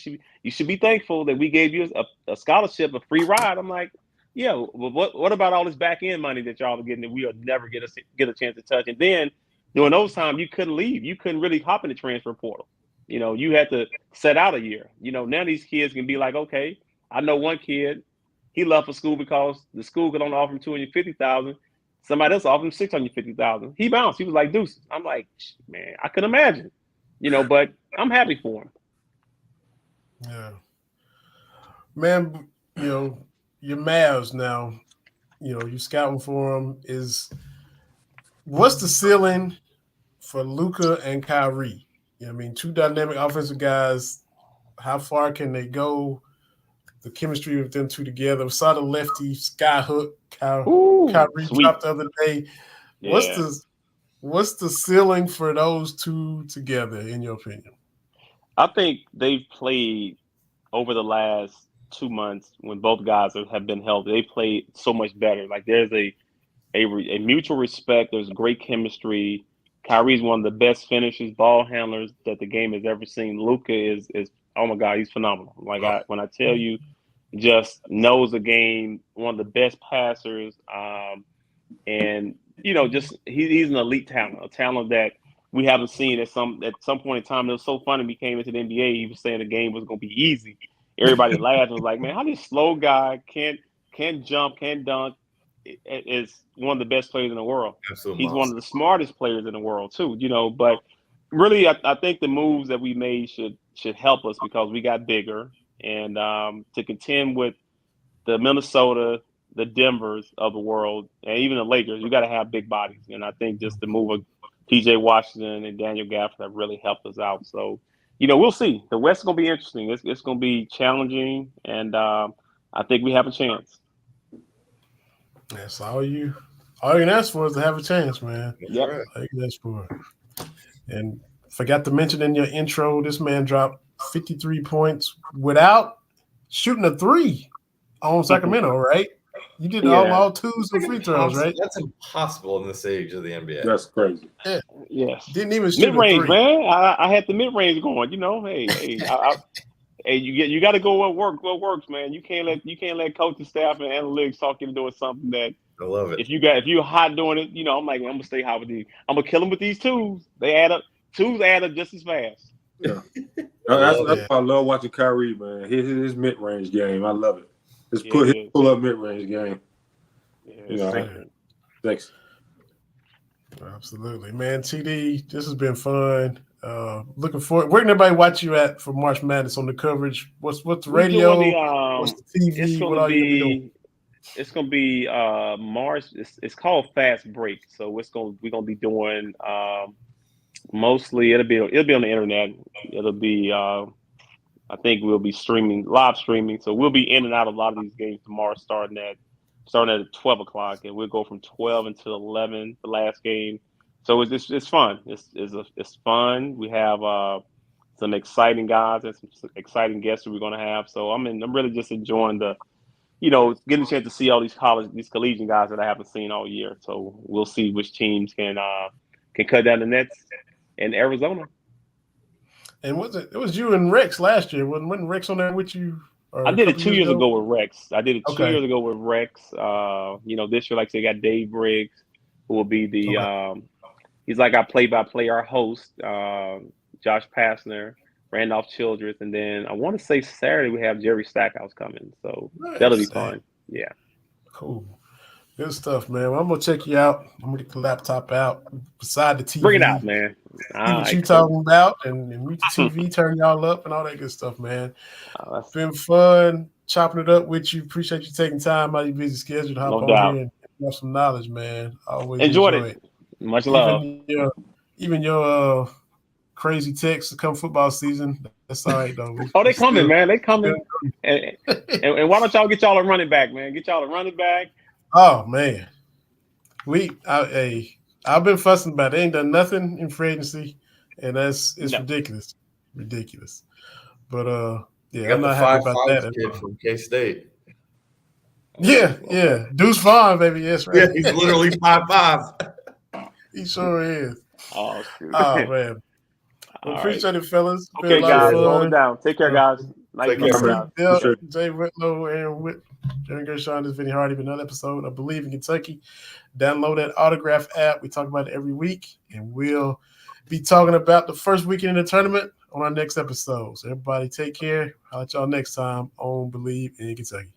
C: should be thankful that we gave you a scholarship, a free ride. I'm like, yeah. Well, what about all this back end money that y'all are getting that we'll never get a chance to touch? And then during those times, you couldn't leave. You couldn't really hop in the transfer portal. You had to set out a year. Now these kids can be like, okay, I know one kid, he left for school because the school could only offer him $250,000. Somebody else offered him $650,000. He bounced. He was like, deuces. I'm like, man, I can imagine. But I'm happy for him.
B: Yeah. Man, your Mavs now, you scouting for them what's the ceiling for Luka and Kyrie? Two dynamic offensive guys. How far can they go? The chemistry with them two together. We saw the lefty skyhook Kyrie dropped the other day. Yeah. What's the ceiling for those two together, in your opinion?
C: I think they've played over the last 2 months when both guys have been healthy. They played so much better. Like, there's a mutual respect. There's great chemistry. Kyrie's one of the best finishers, ball handlers that the game has ever seen. Luka is oh my God, he's phenomenal. Like, when I tell you, just knows the game, one of the best passers, and just he's an elite talent, a talent that we haven't seen at some point in time. It was so funny. When he came into the NBA, he was saying the game was going to be easy. Everybody laughed and was like, man, how this slow guy can't jump, can't dunk, is one of the best players in the world.
D: Absolutely.
C: He's one of the smartest players in the world too, but really I think the moves that we made should help us because we got bigger, and to contend with the Minnesota, the Denvers of the world, and even the Lakers, you got to have big bodies. And I think just the move of PJ Washington and Daniel Gafford have really helped us out. So, we'll see. The West is going to be interesting. It's going to be challenging, and I think we have a chance.
B: That's all you can ask for is to have a chance, man.
C: Yep.
B: All you can ask for. And forgot to mention in your intro, this man dropped 53 points without shooting a three on Sacramento, right? You did all twos and free throws, right?
D: That's impossible in this age of the NBA.
E: That's crazy.
B: Yeah.
C: Yes.
B: Didn't even shoot
C: mid-range, man. I had the mid-range going. Hey, you got to go what works, man. You can't let coaching staff and analytics talk you into doing something that.
D: I love it.
C: If you're hot doing it, I'm like, I'm gonna stay hot with these. I'm gonna kill them with these twos. They add up. Twos add up just as fast.
E: Yeah. That's why I love watching Kyrie, man. His mid-range game, I love it. Just pull up mid-range game. Thanks.
B: Absolutely, man. TD, this has been fun. Looking forward. Where can everybody watch you at for March Madness on the coverage? What's the radio? What's the TV? What are you gonna be doing?
C: It's gonna be March. It's called Fast Break. So we're gonna be doing mostly it'll be on the internet. It'll be I think we'll be live streaming. So we'll be in and out of a lot of these games tomorrow, starting at 12:00, and we'll go from 12 until 11, the last game. So it's fun. It's fun. We have some exciting guys and some exciting guests that we're gonna have. So I'm really just enjoying getting a chance to see all these collegiate guys that I haven't seen all year. So we'll see which teams can cut down the nets in Arizona.
B: And it was you and Rex last year? Wasn't Rex on there with you?
C: I did it 2 years ago with Rex. I did it 2 years ago with Rex. This year, like I said, got Dave Briggs, who will be the he's like our play-by-play, our host. Josh Pastner, Randolph Childress, and then I want to say Saturday we have Jerry Stackhouse coming. So that'll be fun. Yeah.
B: Cool. Good stuff, man. Well, I'm gonna check you out. I'm gonna get the laptop out beside the TV.
C: Bring it out, man.
B: See what you talking about, and mute the TV, turn y'all up, and all that good stuff, man. It's been fun chopping it up with you. Appreciate you taking time out of your busy schedule to hop on here and have some knowledge, man. I always enjoyed it.
C: Much love.
B: Even your crazy texts to come football season. That's all right, though.
C: They coming, man. They coming. and why don't y'all get y'all a running back, man? Get y'all a running back.
B: Oh man, I've been fussing about it. They ain't done nothing in free agency, and it's ridiculous. But I'm not happy about that.
D: Kid from K-State.
B: Yeah, Deuce Vaughn, baby. Yes, right.
D: Yeah, he's literally 5'5".
B: He sure is.
C: Oh, shoot.
B: Man. Well, appreciate it, fellas.
C: Okay, guys, hold it down. Take care, guys. Nice
B: Jay Whitlow, Aaron Witt, Jerry Gershon, this is Vinny Hardy with another episode of Believe in Kentucky. Download that Autograph app. We talk about it every week, and we'll be talking about the first weekend in the tournament on our next episode. So everybody take care. I'll let y'all next time on Believe in Kentucky.